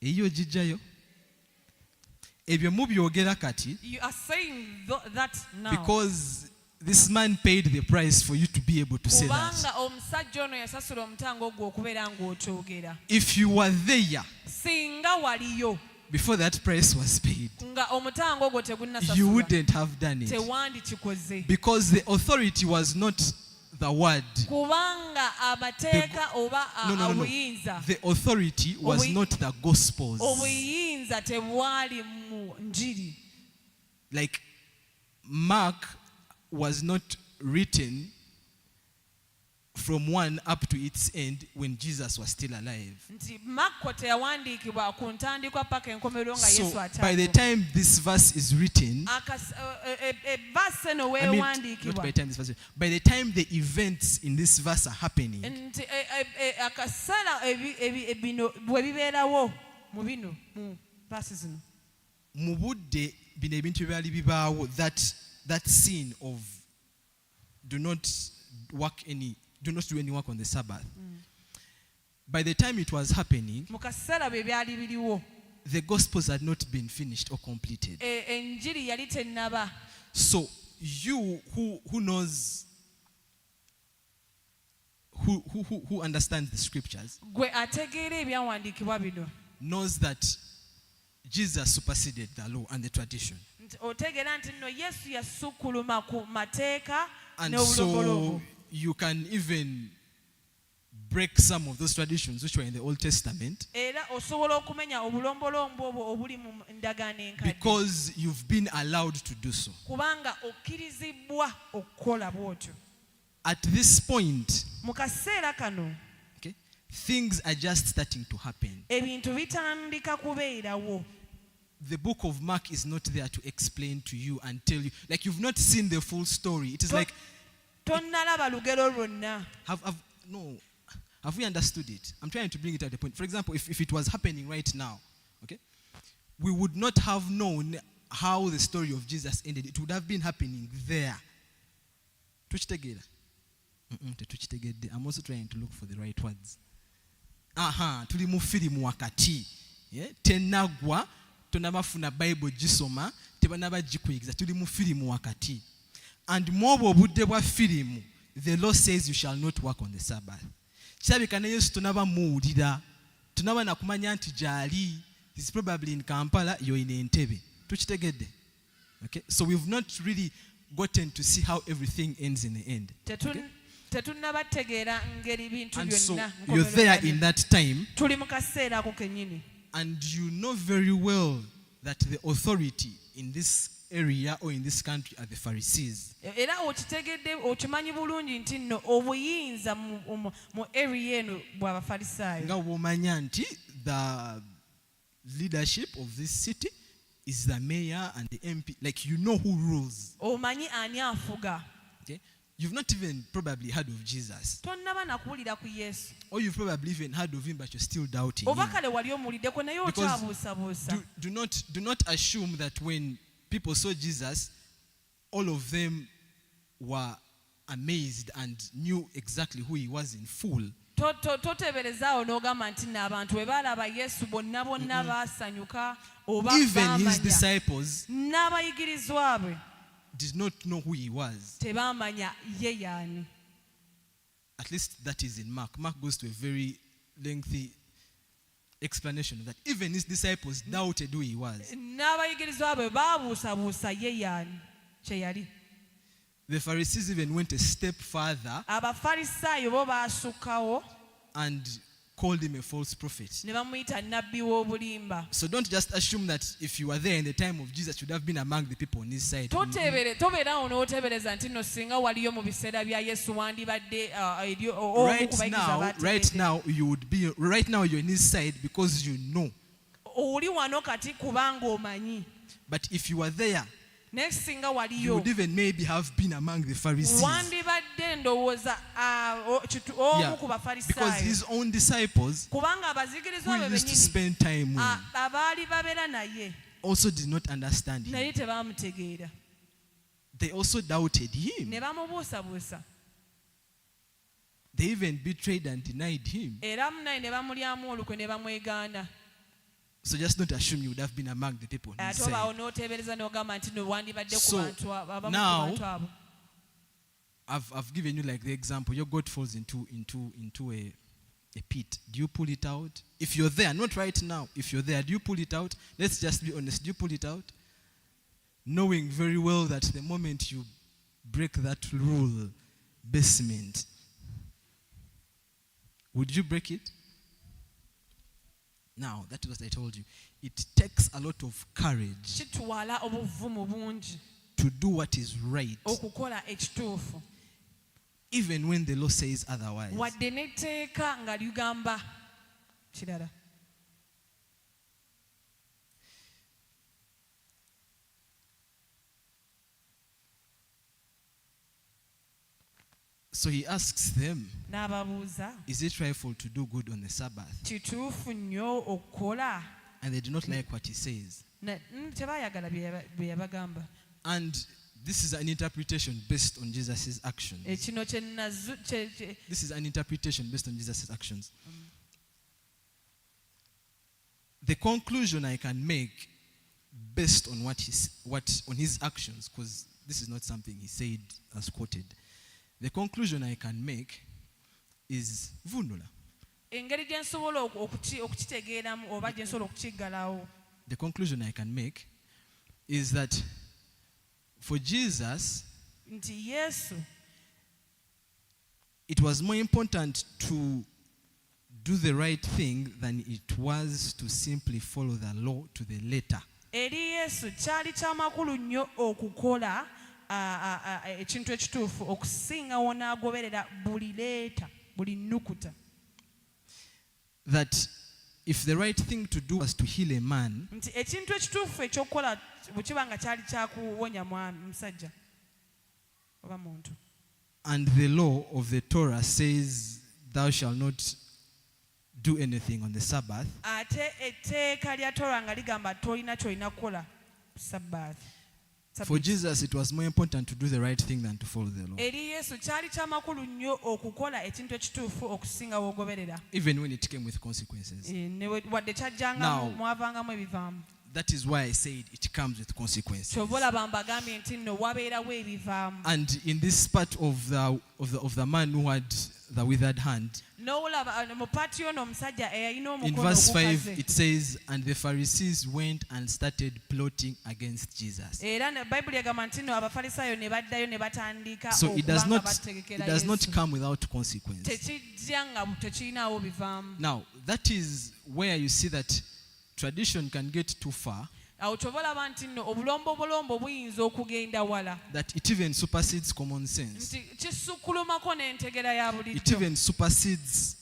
Eyo gijjayo. Ebyo mubyogera kati You are saying that now because this man paid the price for you to be able to say that. kubanga omusajja ono yasasula omutango ogwo okubeera ng'okyogera. If you were there Singa waliyo before that price was paid, nga omutango ogwo you tegunnasasulwa wouldn't have done it. tewandikikoze. Because the authority was not the word. Kubanga amateeka oba No. obuyinza The authority was not the Gospels. obuyinza tebwali mu njiri. Like Mark was not written from one up to its end when Jesus was still alive. Nti Makko teyawandiikibwa ku ntandikwa paka enkomerero nga So Yesu by the ataliwo. time this verse is written, Ebbasa eno I mean, not weewandiikibwa by the time this verse, by the time the events in this verse are happening, nti akaseera bino bwe bibeerawo mu bino mu verse zino mu budde bino ebintu byali bibaawo, that scene of do not do any work on the Sabbath. By the time it was happening, mu kaseera bye byali biriwo, the Gospels had not been finished or completed. enjiri yali tennaba. So you who knows, who understands the scriptures, Gwe ategeera ebyawandiikibwa bino knows that Jesus superseded the law and the tradition. nti otegeera nti nno Yesu yasukkuluma ku mateeka And n'obulombolombo. so you can even break some of those traditions which were in the Old Testament Era osobola okumenya obulombolombo obwo obuli mu ndagaano enkadde because you've been allowed to do so. kubanga okkirizibwa okukola bw'otyo. At this point, Mu kaseera kano okay, things are just starting to happen. ebintu bitandika kubeerawo. The book of Mark is not there to explain to you and tell you, like you've not seen the full story. It is like, Tonnalaba lugero lwonna. have we understood it? I'm trying to bring it at the point. For example, if it was happening right now, okay, we would not have known how the story of Jesus ended. It would have been happening there. Tukitegera? Tetukitegedde. I'm also trying to look for the right words. Tuli mu firimu wakati. Tennagwa, tonabafuna Bible gisoma, tebanaba gikuyigiza. Tuli mu firimu wakati. And mwobwo obudde bwa firimu, the law says you shall not work on the Sabbath. Kirabika ne Yesu tonaba muwulira. Tonaba nakumanya nti gyali. He's probably in Kampala, you're in Entebbe. Tukitegedde? Okay? So we've not really gotten to see how everything ends in the end. Tetunnaba tegeera ngeri bintu And so byonna. you're there in that time, Tuli mu kaseera ako kennyini. and you know very well that the authority in this area or in this country are the Pharisees. Era okitegedde okimanyi bulungi nti nno obuyinza mu area eno bw'Abafalisaayo. Nga bw'omanya nti the leadership of this city is the mayor and the MP. Like you know who rules. Omanyi ani afuga. Okay? You've not even probably heard of Jesus. Tonnaba nakuwulira ku Yesu. Or you've probably even heard of him but you're still doubting Oba him. kale wali omuliddeko naye Because okyabuusabuusa. do not assume that when people saw Jesus, all of them were amazed and knew exactly who he was in full. Toteberezaawo n'ogamba nti n'abantu bwe baalaba Yesu bonna baasanyuka oba Even his baamanya. disciples N'abayigirizwa be did not know who he was. tebaamanya ye y'ani. At least that is in Mark. Mark goes to a very lengthy explanation of that. Even his disciples doubted who he was. N'abayigirizwa be baabuusabuusa ye y'ani kye yali. The Pharisees even went a step further Abafalisaayo bo baasukkawo and called him a false prophet. ne bamuyita nnabbi w'obulimba. So don't just assume that if you were there in the time of Jesus, you'd have been among the people on his side. Tobeerawo n'otebereza nti nno singa waliyo mu biseera bya Yesu wandibadde omu ku bayigirizwa Right now, you're in his side because you know. oli wano kati kubanga omanyi. But if you were there, naye singa you waliyo would even maybe have been among the Pharisees. wandibadde ndowooza omu ku Because Bafalisaayo his own disciples, kubanga who abazigirizwa he be used to bennyini spend time with, abaali babeera naye also did not understand him. naye tebaamutegeera They also doubted him. ne bamubuusabuusa. They even betrayed and denied him. Era naye ne bamulyamu olukwe ne bamwegaana. So just don't assume you would have been among the people on his Ate obaawo side. n'oteebereza n'ogamba nti no wandibadde ku So, bantu abamu ku now, bantu abo. I've given you like the example. Your goat falls into a pit. Do you pull it out? If you're there, not right now, if you're there, do you pull it out? Let's just be honest. Do you pull it out? Knowing very well that the moment you break that rule, basement, would you break it? Now, that is what I told you. It takes a lot of courage to do what is right, even when the law says otherwise. So he asks them, is it rightful to do good on the Sabbath? And they do not like what he says. And this is an interpretation based on Jesus' actions. This is an interpretation based on Jesus' actions. The conclusion I can make based on what on his actions, because this is not something he said as quoted. The conclusion I can make is vunula. The conclusion I can make is that for Jesus, it was more important to do the right thing than it was to simply follow the law to the letter. Ekintu ekituufu okusinga wona agoberera buli leeta buli nukuta. That if the right thing to do was to heal a man, nti ekintu ekituufu ekyokukola bwe kiba nga kyali kyakuwonya musajja oba muntu, and the law of the Torah says thou shalt not do anything on the Sabbath, ate etteeka lya Torah nga ligamba tolina kyolina kukola Sabbath. For Jesus, it was more important to do the right thing than to follow the law. Even when it came with consequences. Now, that is why I said it comes with consequences. And in this part of the man who had the withered hand, in verse 5 it says, and the Pharisees went and started plotting against Jesus. So it does not come without consequence. Now, that is where you see that tradition can get too far, that it even supersedes common sense. It even supersedes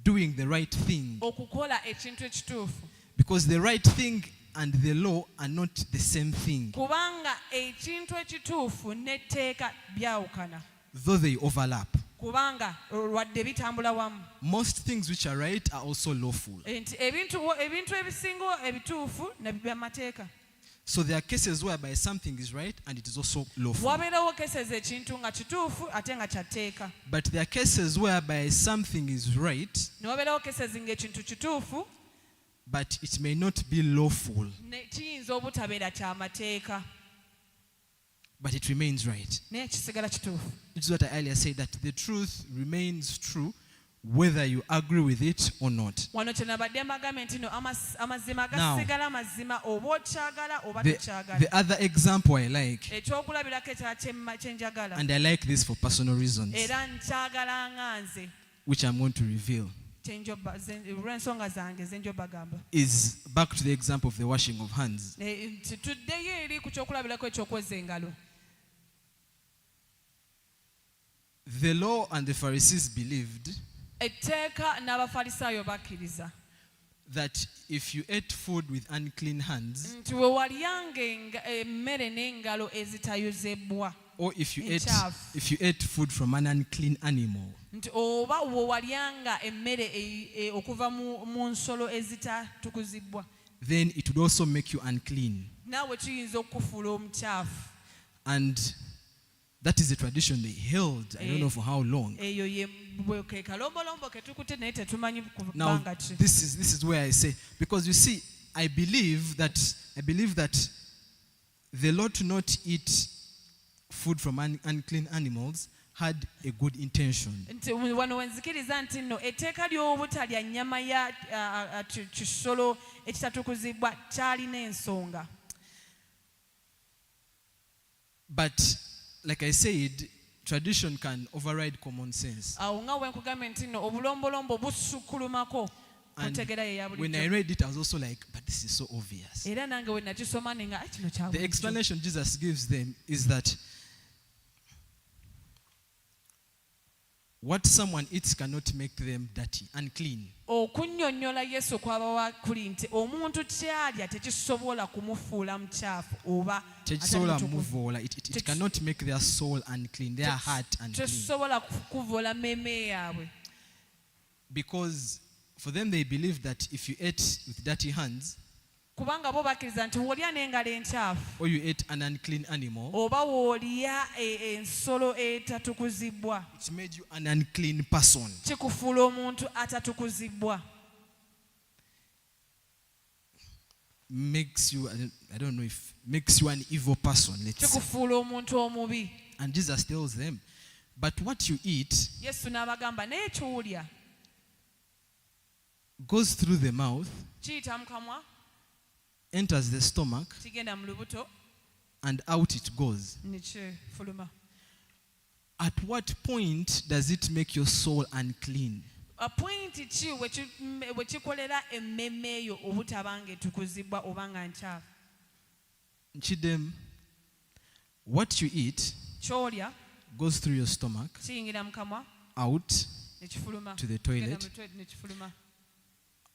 doing the right thing. Because the right thing and the law are not the same thing, though they overlap. Most things which are right are also lawful. So there are cases whereby something is right and it is also lawful. But there are cases whereby something is right, but it may not be lawful, but it remains right. This is what I earlier said, that the truth remains true whether you agree with it or not. Now, the other example I like, and I like this for personal reasons, which I'm going to reveal, is back to the example of the washing of hands. The law and the Pharisees believed that if you ate food with unclean hands, or if you ate food from an unclean animal, then it would also make you unclean. And that is the tradition they held. I don't know for how long. Now, this is where I say, because you see, I believe that the law to not eat food from unclean animals had a good intention. nti wano wenzikiriza nti nno etteeka ly'obutalya nnyama ya kisolo ekitatukuzibwa kyalina ensonga. But like I said, tradition can override common sense. awo nga wenkugambye nti nno obulombolombo busukkulumako ku And ntegeera ye ya when I bulijjo. read it, I was also like, but this is so obvious. Era nange we nakisoma nenga kino kya The bulijjo. explanation Jesus gives them is that what someone eats cannot make them dirty, unclean. Okunnyonnyola Yesu kwabawa kuli nti omuntu kyalya tekisobola kumufuula mukyafu oba Tekisobola muvoola. It cannot make their soul unclean, their heart unclean. tekisobola kuvoola mmeeme yaabwe. Because for them they believe that if you ate with dirty hands, Kubanga bo bakkiriza nti w'olya n'engalo enkyafu or you ate an unclean animal, oba w'olya ensolo etatukuzibwa it made you an unclean person. kikufuula omuntu atatukuzibwa. Makes you, I don't know if, makes you an evil person, let's say. Kikufuula omuntu omubi. And Jesus tells them, but what you eat Yesu n'abagamba naye ky'olya goes through the mouth, kiyita mu kamwa, enters the stomach, kigenda mu lubuto and out it goes. ne kifuluma. At what point does it make your soul unclean? Pointi ki we kikolera emmeeme eyo obutaba nga etukuzibwa oba nga nkyafu? Chidem, what you eat Ky'olya goes through your stomach, kiyingira mu kamwa out ne kifuluma to the Kigenda toilet. mu toilet ne kifuluma.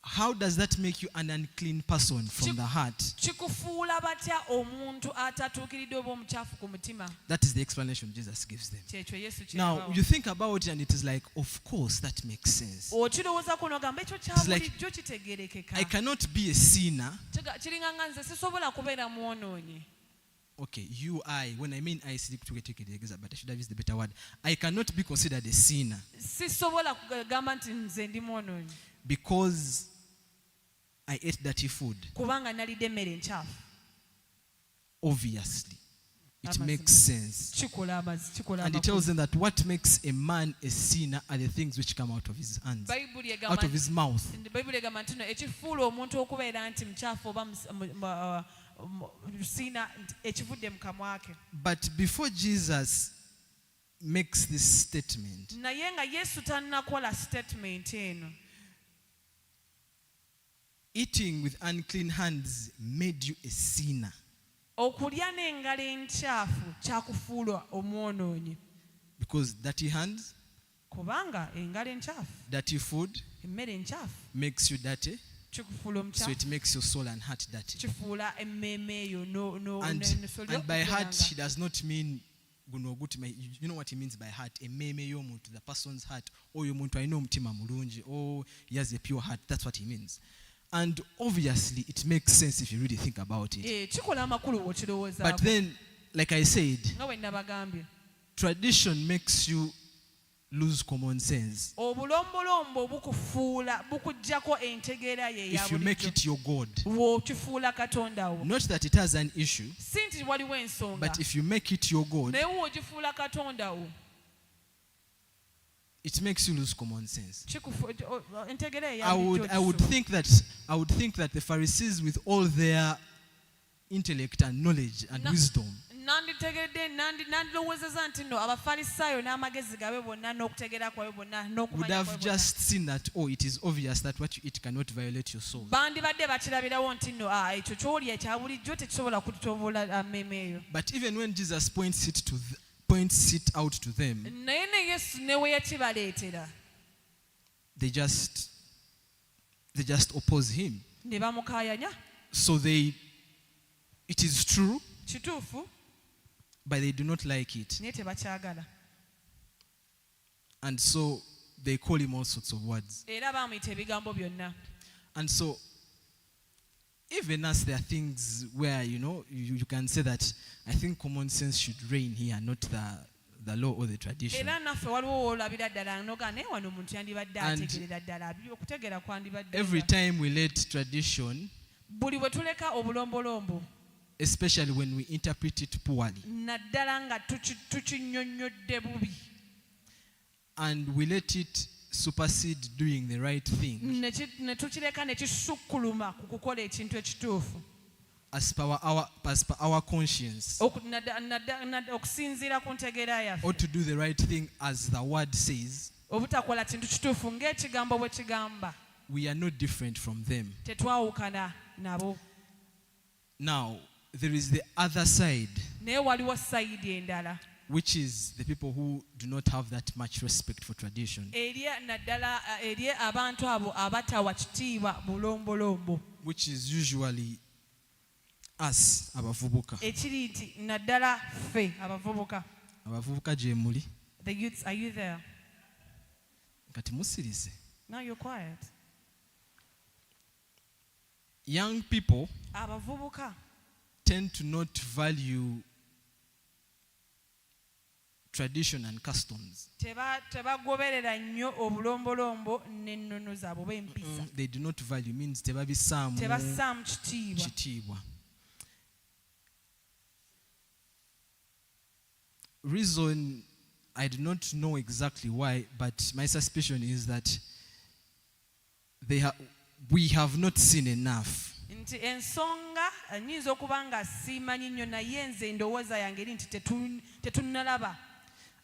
How does that make you an unclean person from the heart? Kikufuula batya omuntu atatuukiridde oba omukyafu ku mutima? That is the explanation Jesus gives them. Kyekyo Yesu Now, ky'abawa. you think about it and it is like, of course, that makes sense. Okirowooza kuno ogamba ekyo kya It's like, bulijjo kitegeerekeka. I cannot be a sinner. Kiringa nga nze sisobola kubeera mwonoonyi. Okay, when I mean I, but I should have used the better word. I cannot be considered a sinner Sisobola kugamba nti nze ndi mwonoonyi because I ate dirty food. kubanga nalidde emmere enkyafu. Obviously, it Amazima. makes sense. Kikola amazima. And he tells them that what makes a man a sinner are the things which come out of his hands, out of his mouth. Bayibuli egamba nti no ekifuula omuntu okubeera nti mukyafu oba siina ekivudde mu kamwa ke. But before Jesus makes this statement, Naye nga Yesu tannakola statement eno. eating with unclean hands made you a sinner. Okulya n'engalo enkyafu kyakufuula omwonoonyi. Because dirty hands, Kubanga engalo enkyafu, dirty food emmere enkyafu makes you dirty, kikufuula so omukyafu. it makes your soul and heart dirty. Kifuula emmeeme eyo And by heart, he does not mean you know what he means by heart. Emmeeme y'omuntu, the person's heart. Oyo muntu alina omutima mulungi. Oh, he has a pure heart. That's what he means. And obviously, it makes sense if you really think about it. Kikola amakulu bw'okirowoozaako. But then, like I said, nga bwe nabagambye, tradition makes you lose common sense. obulombolombo bukufuula bukuggyako entegeera ye eya If you make bulijjo. it your God. Bw'okifuula Katonda wo. Not that it has an issue, Si nti waliwo ensonga. but if you make it your God, Naye w'ogifuula Katonda wo. it makes you lose common sense. Entegeera ye eya I bulijjo would think that the Pharisees, with all their intellect and knowledge and wisdom, nanditegedde nandirowoozeza nti nno abafalisaayo n'amagezi gaabwe bonna n'okutegeera kwabwe bonna would n'okumanya have kwabwe bonna just seen that, oh, it is obvious that what you eat cannot violate your soul. bandibadde bakirabirawo nti nno ekyo ky'olya ekya bulijjo tekisobola kututobola mmeeme eyo. But even when Jesus points it out to them, naye ne Yesu ne we yakibaleetera they just oppose him. ne bamukaayanya. So it is true, Kituufu but they do not like it. naye tebakyagala. And so they call him all sorts of words. Era baamuyita ebigambo byonna. And so even us, there are things where, you can say that I think common sense should reign here, not the law or the tradition. Era naffe waliwo woolabira ddala noga naye wano omuntu yandibadde ategerera ddala okutegeera kwandibadde. Every time we let tradition Buli bwe tuleka obulombolombo especially when we interpret it poorly. naddala nga tukinnyonnyodde bubi And we let it supersede doing the right thing ne tukireka ne kisukkuluma ku kukola ekintu ekituufu as per our conscience, okusinziira ku ntegeera or yaffe to do the right thing as the word says. obutakola kintu kituufu ng'ekigambo bwe kigamba We are not different from them. tetwawukana nabo Now, there is the other side, naye waliwo sayidi endala which is the people who do not have that much respect for tradition, naddala eri abantu abo abatawa kitiibwa bulombolombo which is usually us, abavubuka. ekiri nti naddala ffe abavubuka Abavubuka gye muli, the youths, are you there? kati musirize. Now you're quiet. Young people abavubuka tend to not value tradition and customs. tebagoberera nnyo obulombolombo n'ennono zaabwe b'empisa They do not value, means tebabissaamu tebassaamu kitiibwa kitiibwa. Reason, I do not know exactly why, but my suspicion is that we have not seen enough. nti ensonga nnyinza okuba nga siimanyi nnyo naye nze ndowooza yange eri nti tetunnalaba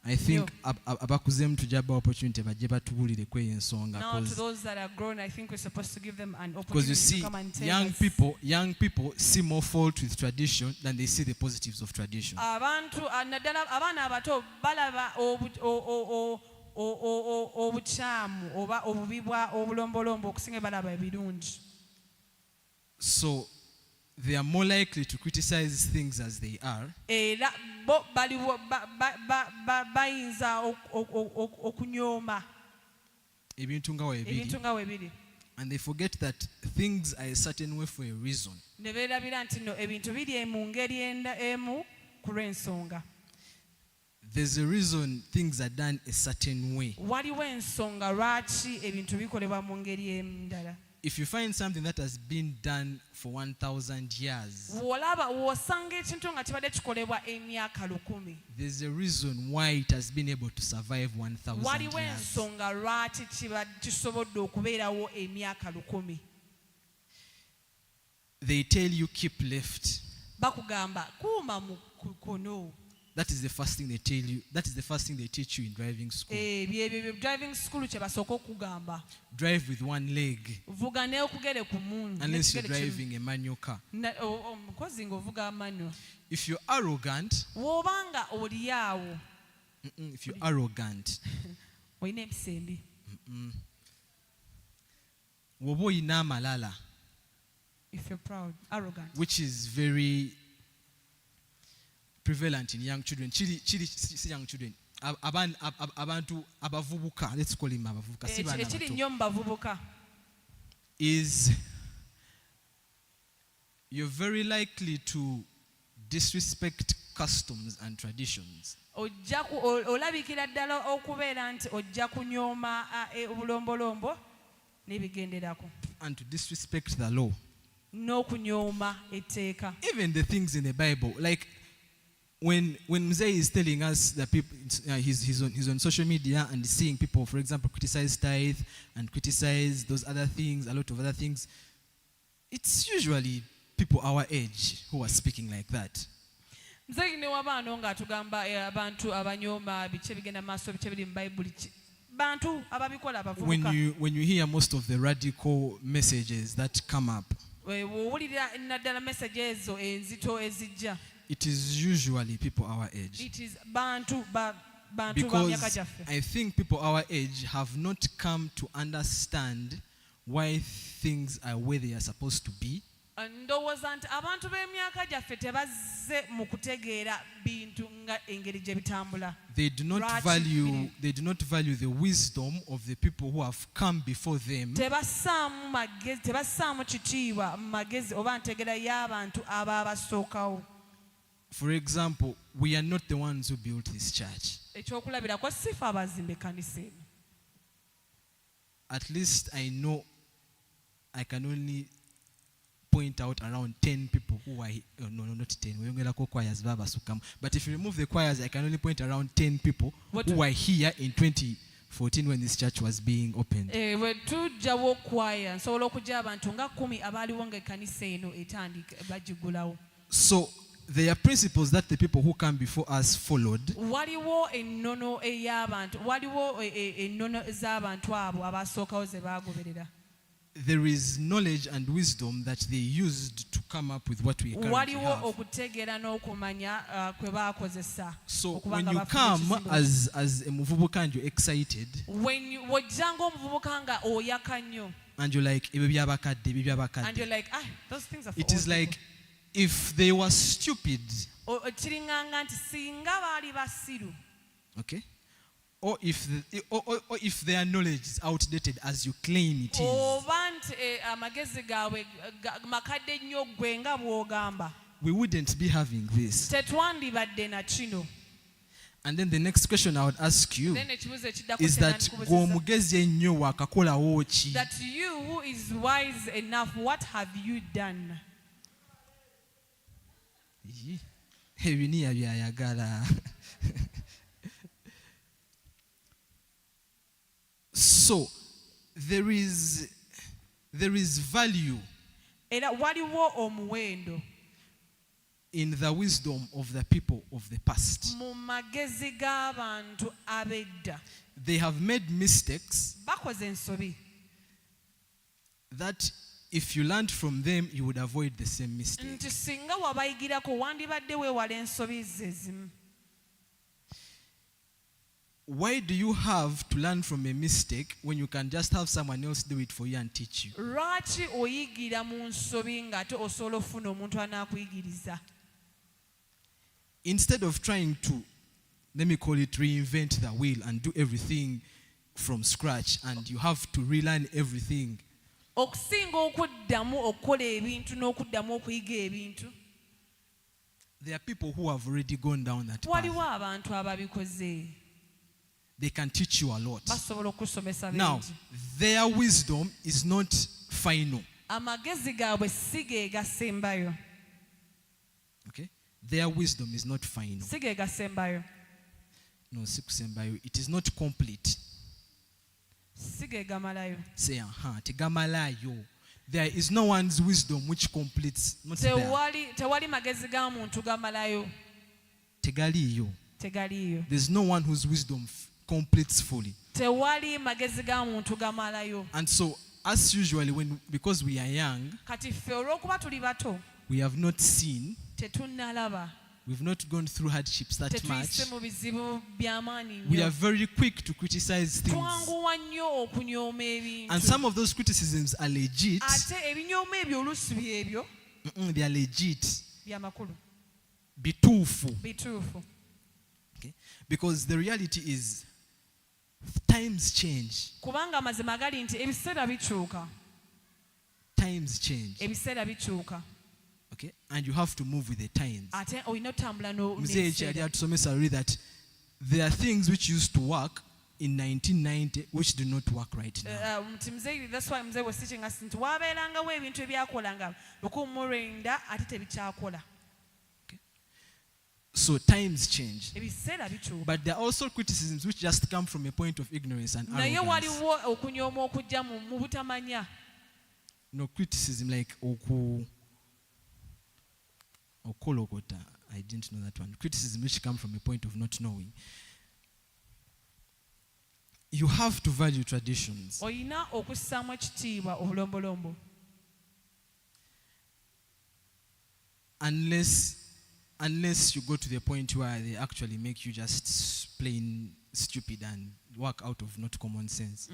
I think abakuzemu tujja ba opportunity bajje batubuulireko eyo ensonga, now to those that are grown I think we're supposed to give them an because you opportunity see, to come and tell young people see more fault with tradition than they see the positives of tradition. abantu naddala abaana abato balaba obukyamu oba obubi bwa obulombolombo okusinga balaba ebirungi So they are more likely to criticize things as they are, era bo baliwo bayinza okunyooma ebintu nga weebiri, ebintu nga weebiri and they forget that things are a certain way for a reason. ne beerabira nti no ebintu biri mu ngeri emu ku lw'ensonga There's a reason things are done a certain way. waliwo ensonga lwaki ebintu bikolebwa mu ngeri endala If you find something that has been done for 1,000 years, w'osanga ekintu nga kibadde kikolebwa emyaka 1,000 there's a reason why it has been able to survive 1,000 waliwo years. ensonga lwaki kisobodde okubeerawo emyaka 1,000 They tell you keep left. bakugamba kuuma mu kono That is the first thing they tell you. That is the first thing they teach you in driving school. byebyo driving school kye basooka okugamba Drive with one leg, vuga n'okugere ku mundu unless you're driving a manual car. omukozi ng'ovuga manual If you're arrogant, bw'obanga oli awo if you're arrogant, olina empisa embi woba oyina amalala, if you're proud arrogant which is very prevalent in young children. Si young children. Abantu abavubuka, let's call him abavubuka. Si baana ekiri bato. nnyo mu bavubuka Is you're very likely to disrespect customs and traditions. olabikira ddala okubeera nti ojja kunyooma obulombolombo n'ebigenderako And to disrespect the law. n'okunyooma etteeka Even the things in the Bible, like when Mzee is telling us that people, he's on social media and seeing people, for example, criticize tithe and criticize those other things, a lot of other things, it's usually people our age who are speaking like that. nze ne wabaano ng'atugamba abantu abanyooma biki ebigenda maaso biki ebiri mu bayibuli bantu ababikola abavubuka When you hear most of the radical messages that come up, owulira naddala message ezo enzito ezijja it is usually people our age. it is bantu ba myaka Because gyaffe I think people our age have not come to understand why things are where they are supposed to be. ndowooza nti abantu b'emyaka gyaffe tebazze mu kutegeera bintu nga engeri gye bitambula They do not value the wisdom of the people who have come before them. tebassaamu magezi tebassaamu kitiibwa mu magezi oba ntegeera y'abantu abaabasookawo For example, we are not the ones who built this church. ekyokulabirako sifa abazimba ekkanisa eno At least I know I can only point out around 10 people who are no, not 10. But if you remove the choirs, I can only point around 10 people who were here in 2014 when this church was being opened. So there are principles that the people who come before us followed. There is knowledge and wisdom that they used to come up with what we currently have. So when you come as a muvubuka and you're excited, and you're like, and you're like, those things are for it is old like if they were stupid, okay, or if their knowledge is outdated as you claim it is, we wouldn't be having this. And then the next question I would ask you is that you who is wise enough, what have you done? So there is value in the wisdom of the people of the past. They have made mistakes that if you learned from them, you would avoid the same mistake. Why do you have to learn from a mistake when you can just have someone else do it for you and teach you? Instead of trying to, let me call it, reinvent the wheel and do everything from scratch, and you have to relearn everything. There are people who have already gone down that path. They can teach you a lot. Now, their wisdom is not final. Okay? Their wisdom is not final. No, it is not complete. Say, tegamalayo. There is no one's wisdom which completes. Not there. Tegaliyo. There's no one whose wisdom completes fully. And so, as usually, because we are young, we have not seen, we've not gone through hardships that much. We are very quick to criticize things. And some of those criticisms are legit. They are legit. Bitufu. Okay? Because the reality is, times change. Times change. Okay? And you have to move with the times. That there are things which used to work in 1990 which do not work right now. That's why Mzee was teaching us into so times change. But there are also criticisms which just come from a point of ignorance and arrogance. No criticism like okologota. I didn't know that one. Criticism which come from a point of not knowing. You have to value traditions. Unless you go to the point where they actually make you just plain stupid and work out of not common sense.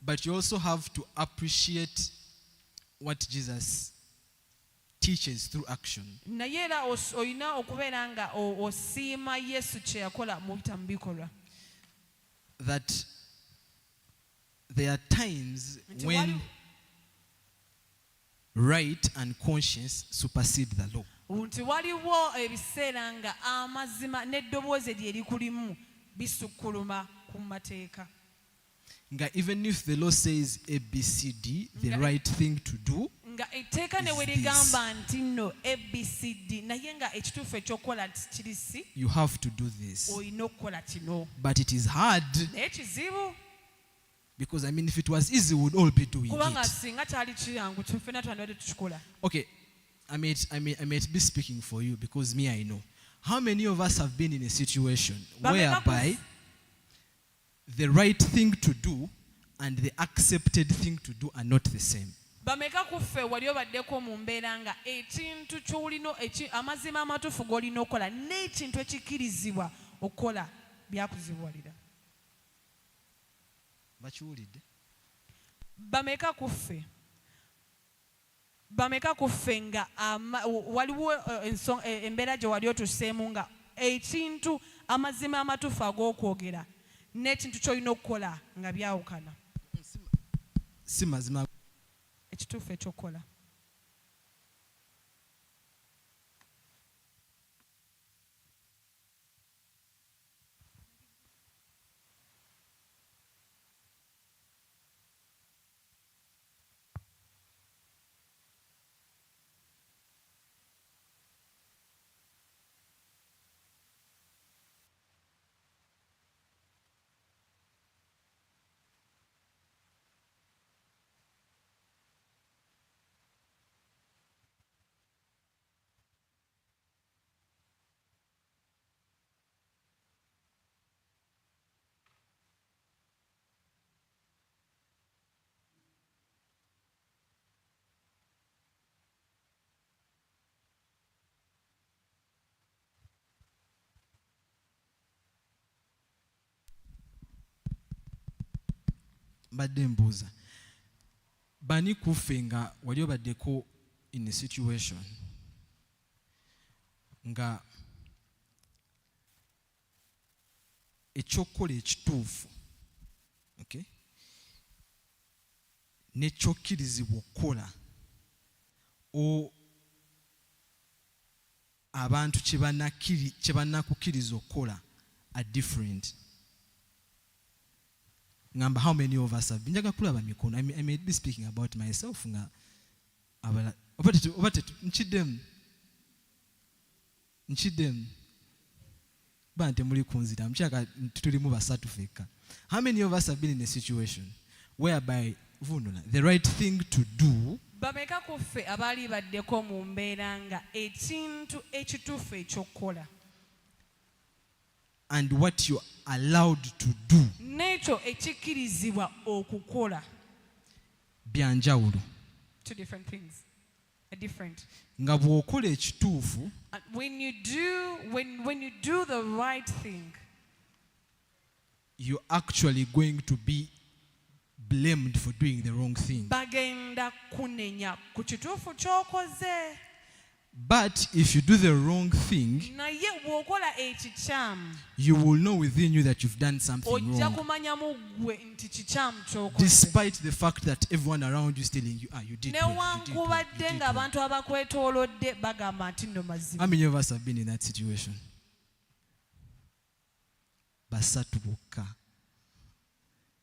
But you also have to appreciate what Jesus teaches through action. That there are times when right and conscience supersede the law. even if the law says ABCD, the right thing to do nga etteeka ne we ligamba nti nno ABCD naye nga ekituufu ekyokukola kiri si you have to do this. olina okukola kino But it is hard naye kizibu because if it was easy, we would all be doing kubanga it. singa kyali kiyangu ffenna twandibadde tukikola. Okay, I might be speaking for you because me, I know. How many of us have been in a situation whereby the right thing to do and the accepted thing to do are not the same? Bameka kuffe wali obaddeko mu mbeera nga ekintu ky'olina amazima amatuufu g'olina okukola n'ekintu ekikkirizibwa okukola byakuzibuwalira. Bakiwulidde? Bameka kuffe nga waliwo embeera gye wali otuseemu nga ekintu amazima amatuufu ag'okwogera n'ekintu ky'olina okukola nga byawukana. Si mazima Ekituufu ekyokukola. mbadde mbuuza bani kuffe nga wali obaddeko in a situation nga ekyokukola ekituufu nekyokkirizibwa okukola abantu kye bannakukkiriza okukola are different. Ngamba, how many of us have been? I may be speaking about myself. How many of us have been in a situation whereby the right thing to do bameka kuffe abaali baddeko mu mbeera nga ekintu ekituufu ekyokukola and what you're allowed to do n'ekyo ekikkirizibwa okukola byanjawulo. Two different things. Different. Nga bw'okola ekituufu when you do the right thing, you're actually going to be blamed for doing the wrong thing. Bagenda kunenya ku kituufu ky'okoze. But if you do the wrong thing, naye bw'okola ekikyamu, you will know within you that you've done something ojja wrong. kumanyamu ggwe nti kikyamu ky'okoze. Despite the fact that everyone around you is telling you, you did well, you did well, you newankubadde did well. ng'abantu abakwetoolodde bagamba nti nno mazima. How many of us have been in that situation? Basatu bokka.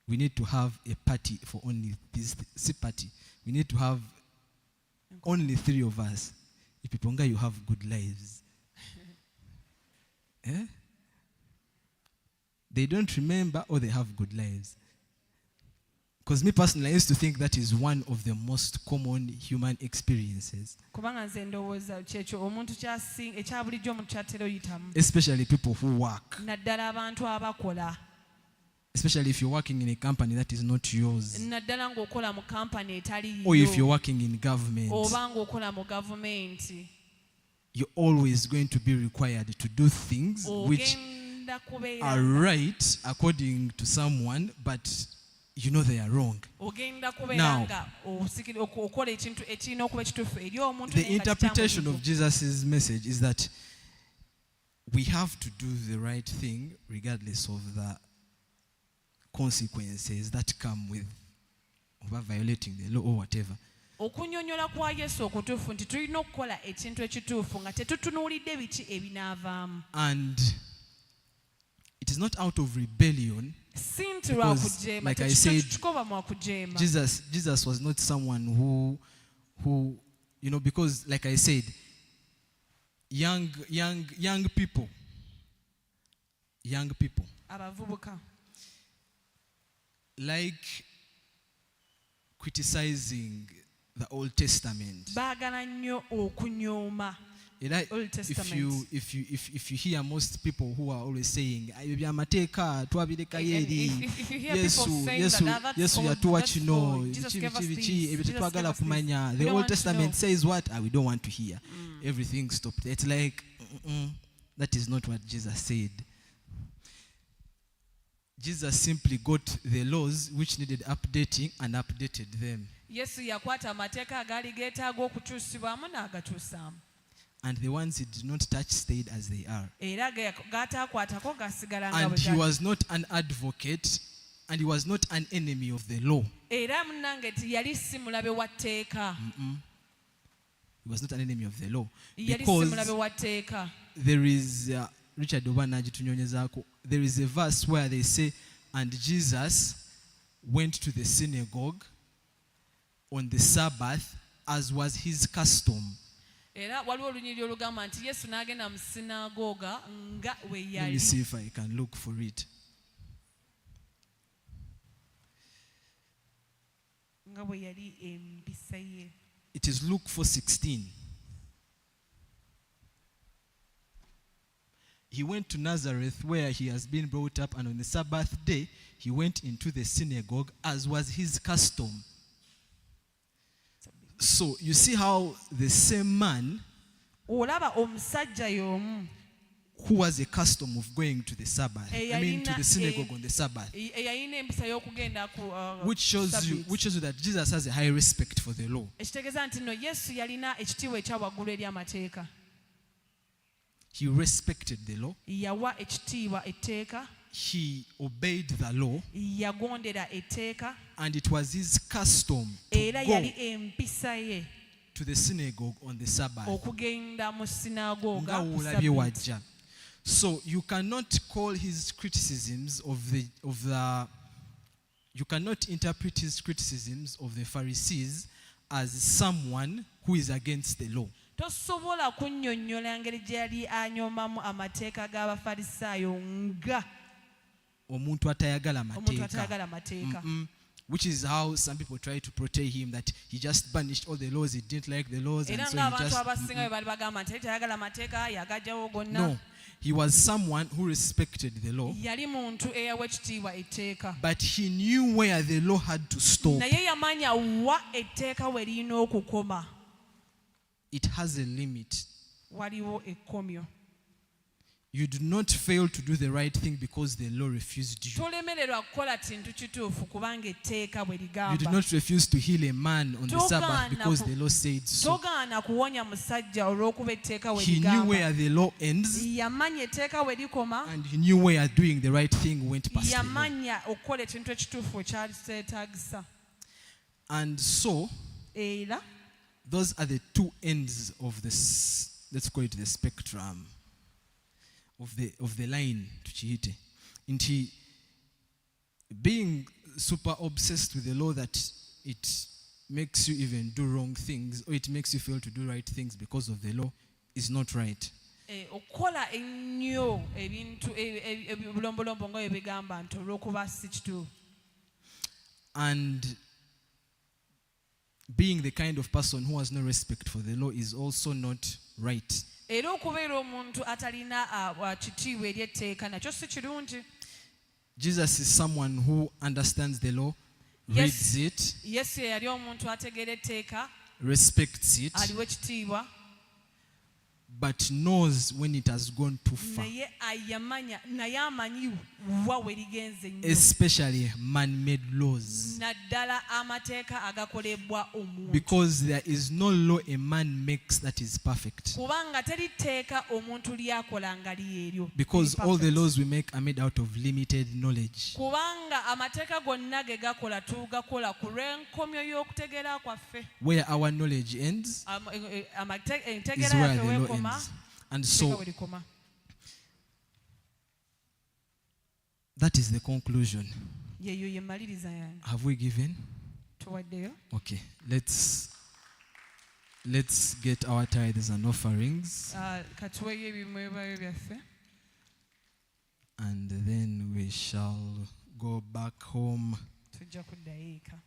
We need to have a party for only this party. We need to have only 3 of us. If people you have good lives. They don't remember or they have good lives. Because me personally, I used to think that is one of the most common human experiences. Especially people who work. Especially if you're working in a company that is not yours. Or if you're working in government. You're always going to be required to do things which are right according to someone, but you know they are wrong. Now, the interpretation of Jesus' message is that we have to do the right thing regardless of the consequences that come with violating the law or whatever. Okunyonyola kwa Yesu okutuufu nti tulina okukola ekintu ekituufu nga tetutunuulidde biki ebinaavaamu. And it is was not out of rebellion. si nti lwa Because, kujeema, like I said, tekikoba mwa kujeema. Jesus was not someone who because like I said, young people Abavubuka like criticizing the Old Testament. baagala nnyo okunyooma Old Testament. If you hear most people who are always saying byamateeka twabireka And yeri if you hear people saying that yesu old, yatuwa that's kino old. Jesus gave us this. ebyo Jesus tetwagala gave us this. kumanya. We The don't Old want to Testament know. says what? We don't want to hear. Everything stopped. It's like that is not what Jesus said. Jesus simply got the laws which needed updating and updated them. Yesu yakwata amateeka agaali geetaaga okukyusibwamu n'agatuusaamu. And the ones he did not touch stayed as they are. Era gaataakwatako gasigala nga And bwe he gali. was not an advocate, and he was not an enemy of the law. Era munnange yali si mulabe wa tteeka. He was not an enemy of the law. Yali si Because mulabe wa tteeka. there is, Richard Obana agitunyonyezaako, there is a verse where they say, and Jesus went to the synagogue on the Sabbath as was his custom. Era waliwo olunyiriri olugamba nti Yesu n'agenda mu sinagooga nga bwe Let me yali. see if I can look for it. Nga bwe yali empisa ye. It is Luke 4:16. He went to Nazareth where he has been brought up, and on the Sabbath day he went into the synagogue as was his custom. So you see how the same man Olaba omusajja y'omu who was a custom of going to the Sabbath, to the synagogue on the Sabbath, eyalina empisa y'okugenda ku which shows you that Jesus has a high respect for the law. ekitegeeza nti nno Yesu yalina ekitiibwa ekya waggulu eri amateeka. He respected the law. Yawa ekitiibwa etteeka, He obeyed the law, yagondera etteeka, and it was his custom to era go yali empisa ye to the synagogue on the Sabbath. okugenda mu sinagooga Nga ku woolabye Sabbath. wajja. So you cannot call his criticisms you cannot interpret his criticisms of the Pharisees as someone who is against the law. Tosobola kunnyonnyola engeri gye yali anyoomamu amateeka g'Abafalisaayo nga Omuntu atayagala omuntu atayagala mateeka. mateeka. Which is how some people try to portray him, that he just banished all the laws, he didn't like the laws, and Era so ng'abantu he just... abasinga bwe bali bagamba nti tayagala mateeka yagajjawo gonna. No, he was someone who respected the law, Yali muntu eyawa ekitiibwa etteeka. but he knew where the law had to stop. Naye yamanya wa etteeka we lirina okukoma. It has a limit. Waliwo ekkomyo. You do not fail to do the right thing because the law refused you. Tolemererwa kukola kintu kituufu kubanga etteeka bwe You did ligamba. not refuse to heal a man on the Sabbath because the law said so. Togaana kuwonya musajja olw'okuba etteeka we He knew where ligamba. the law ends, Yamanya etteeka we likoma. and he knew where doing the right thing went past the law. Yamanya okukola ekintu ekituufu ekyaseetaagisa. And so, Era those are the two ends of this, let's call it the spectrum of the line tukiyite nti being super obsessed with the law that it makes you even do wrong things, or it makes you fail to do right things because of the law, is not right. okukola ennyo ebintu ebulombolombo nga bwe bigamba nti olw'okuba si kituufu. And being the kind of person who has no respect for the law is also not right. Era okubeera omuntu atalina kitiibwa eri etteeka nakyo si kirungi. Jesus is someone who understands the law, reads it, Yesu yali omuntu ategeera etteeka, respects it, aliwo ekitiibwa, but knows when it has gone too far, naye amanyi wa we ligenze nnyo. especially man-made laws. Naddala amateeka agakolebwa omuntu. Because there is no law a man makes that is perfect. Kubanga teri tteeka omuntu lyakola nga lyeryo. Because all the laws we make are made out of limited knowledge. Kubanga amateeka gonna ge gakola tugakola ku lw'enkomyo y'okutegeera kwaffe. Where our knowledge ends Entegeera is where yaffe the law weekoma, ends. And etteeka so we likoma. That is the conclusion. yeyo ye maliriza yange. Have we given? Tuwaddeyo. Okay, let's get our tithes and offerings, Katuweyo ebimwebayo byaffe. and then we shall go back home Tujja kuddayo eka.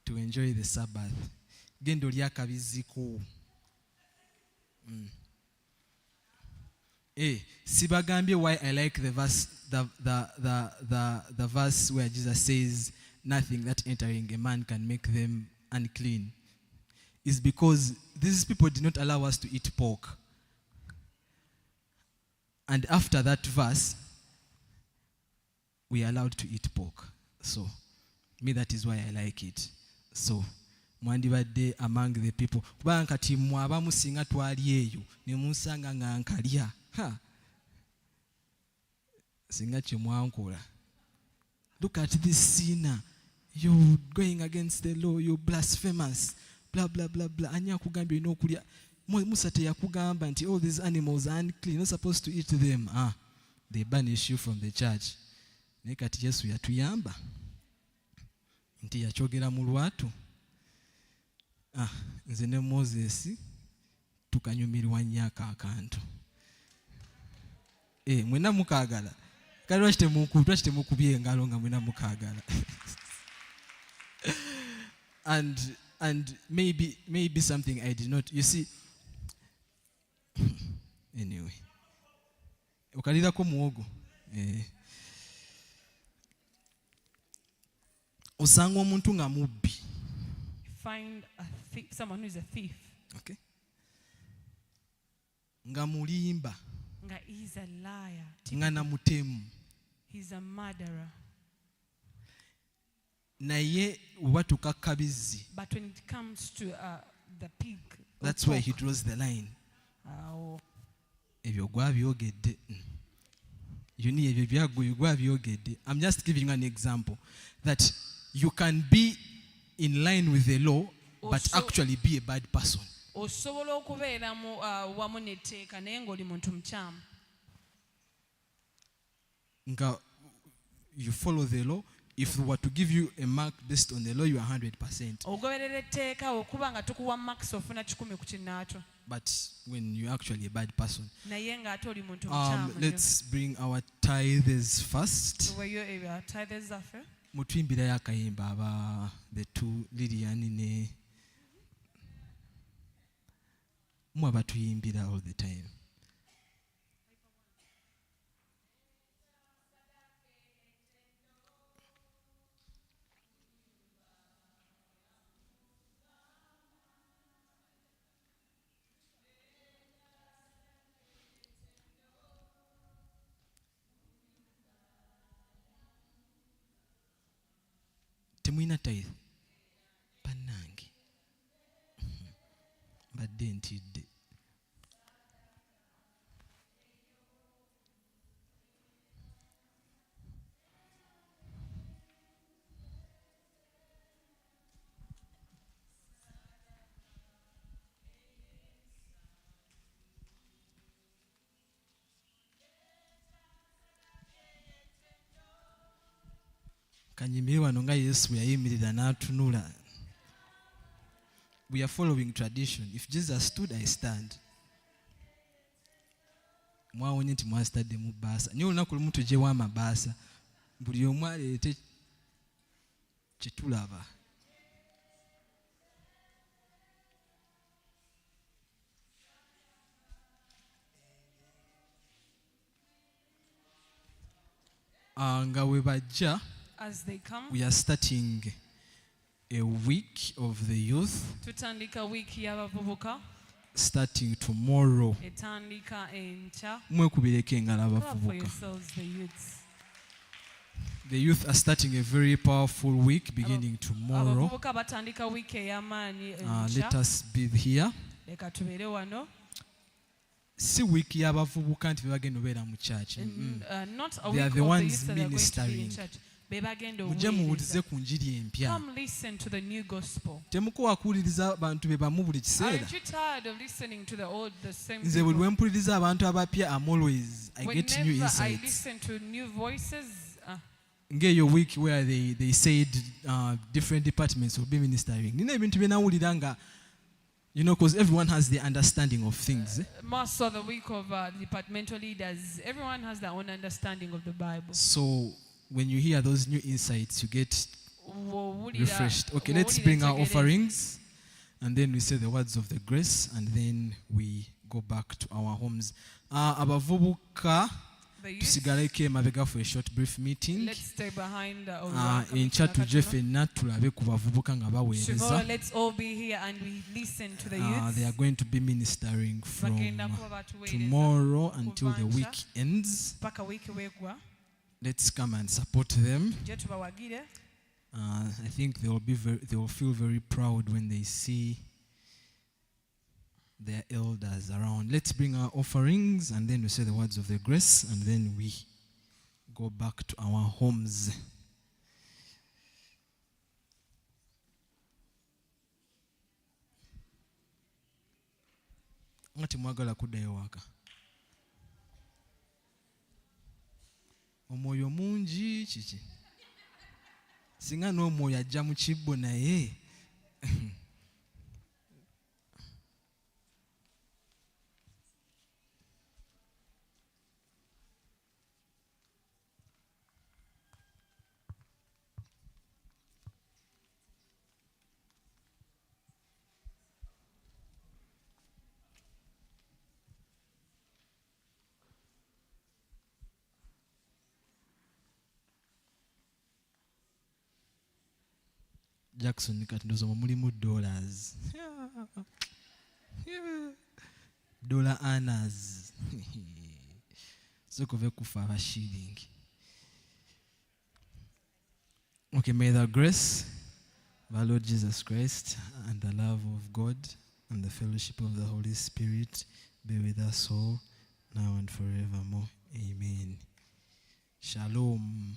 to enjoy the Sabbath. Genda olya akabiziko. Sibagambye why I like the verse, the verse where Jesus says, "Nothing that entering a man can make them unclean," is because these people did not allow us to eat pork. And after that verse, we are allowed to eat pork. So, me, that is why I like it. So, mwandibadde among the people. Kubanga kati mwe abamu singa twali eyo ne munsanga nga nkalya. Singa kye mwankola. Look at this sinner. You're going against the law. You're blasphemous. Blah, blah, blah, blah. Ani akugambye olina okulya. Musa teyakugamba nti all these animals are unclean. You're not supposed to eat them. They banish you from the church. Naye kati Yesu yatuyamba. Nti yakyogera mu lwatu. Nze ne Moses tukanyumirwa nnyo akantu. Mwena mukaagala. Kale lwaki temukubye engalo nga mwena mukaagala. And maybe something I did not. You see, anyway. Okalirako muwogo. Osanga omuntu nga mubbi. Find someone who is a thief. Okay. Nga mulimba. Nga he's a liar. Nga namutemu. He's a murderer. Naye oba tukakabizzi. But when it comes to the pig, that's where he draws the line. Ebyo gwabyogedde. Ebyo byagwe gwabyogedde. I'm just giving you an example that you can be in line with the law but actually be a bad person. Osobola okubeera wamu n'etteeka naye ng'oli muntu mukyamu. Nga you follow the law. If we were to give you a mark based on the law, you are 100%. Ogoberera etteeka okuba nga tukuwa marks ofuna 10 ku kinnaato. But when you're actually a bad person. Naye ng'ate oli muntu mukyamu. Let's bring our tithes first. Tuweyo ebya tithes zaffe. Mutuyimbirayo akayimba aba the two Lilian ne mu abatuyimbira all the time. Temwina tithe bannange mbadde ntidde. Kanyimire wano nga Yesu yayimirira n'atunula. We are following tradition. If Jesus stood, I stand. Mwawonye nti mwasitadde mu bbaasa. Naye olunaku lumu tuggyewo amabaasa. Buli omu aleete kye tulaba. Nga we bajja. As they come, we are starting a week of the youth. Tutandika wiki y'abavubuka. Starting tomorrow. Etandika enkya. Mwekubireko engalo abavubuka. The youth are starting a very powerful week beginning tomorrow. Abavubuka batandika wiki ey'amaanyi enkya. Let us be here. Leka tubeere wano. Si wiki y'abavubuka nti bagenda obeera mu church. They are the ones ministering. Mujje muwulize ku njiri empya. Temukowa kuwuliriza abantu be bamu buli kiseera. Nze buli lwe mpuliriza abantu abapya I get new Whenever I insights. listen to new voices, Ngeyo week where they said different departments will be ministering. Nina ebintu byenawulira nga, because everyone has their understanding of things. most of the week of departmental leaders, everyone has their own understanding of the Bible. So when you hear those new insights, you get refreshed. Okay, let's bring our offerings, and then we say the words of the grace, and then we go back to our homes. Abavubuka The youth, tusigaleko emabega for a short brief meeting. let's stay behind. Enkya tujje ffenna tulabe ku bavubuka nga Tomorrow, baweereza. let's all be here and we listen to the They youth. are going to be ministering from Bagenda kuba batuweereza tomorrow until the kuva week nkya ends. paka wiiki wegwa. Let's come and support them. Tujje tubawagire. I think they will feel very proud when they see their elders around. Let's bring our offerings, and then we say the words of the grace, and then we go back to our homes. Ngati mwagala kuddayo waka. Omwoyo mungi kiki. Singa n'omwoyo ajja mu kibbo naye. Jackson kati ndozoma mulimu dollars. Dollar earners. Sokove kufa aba shilling. Okay, may the grace of our Lord Jesus Christ and the love of God and the fellowship of the Holy Spirit be with us all now and forevermore. Amen. Shalom.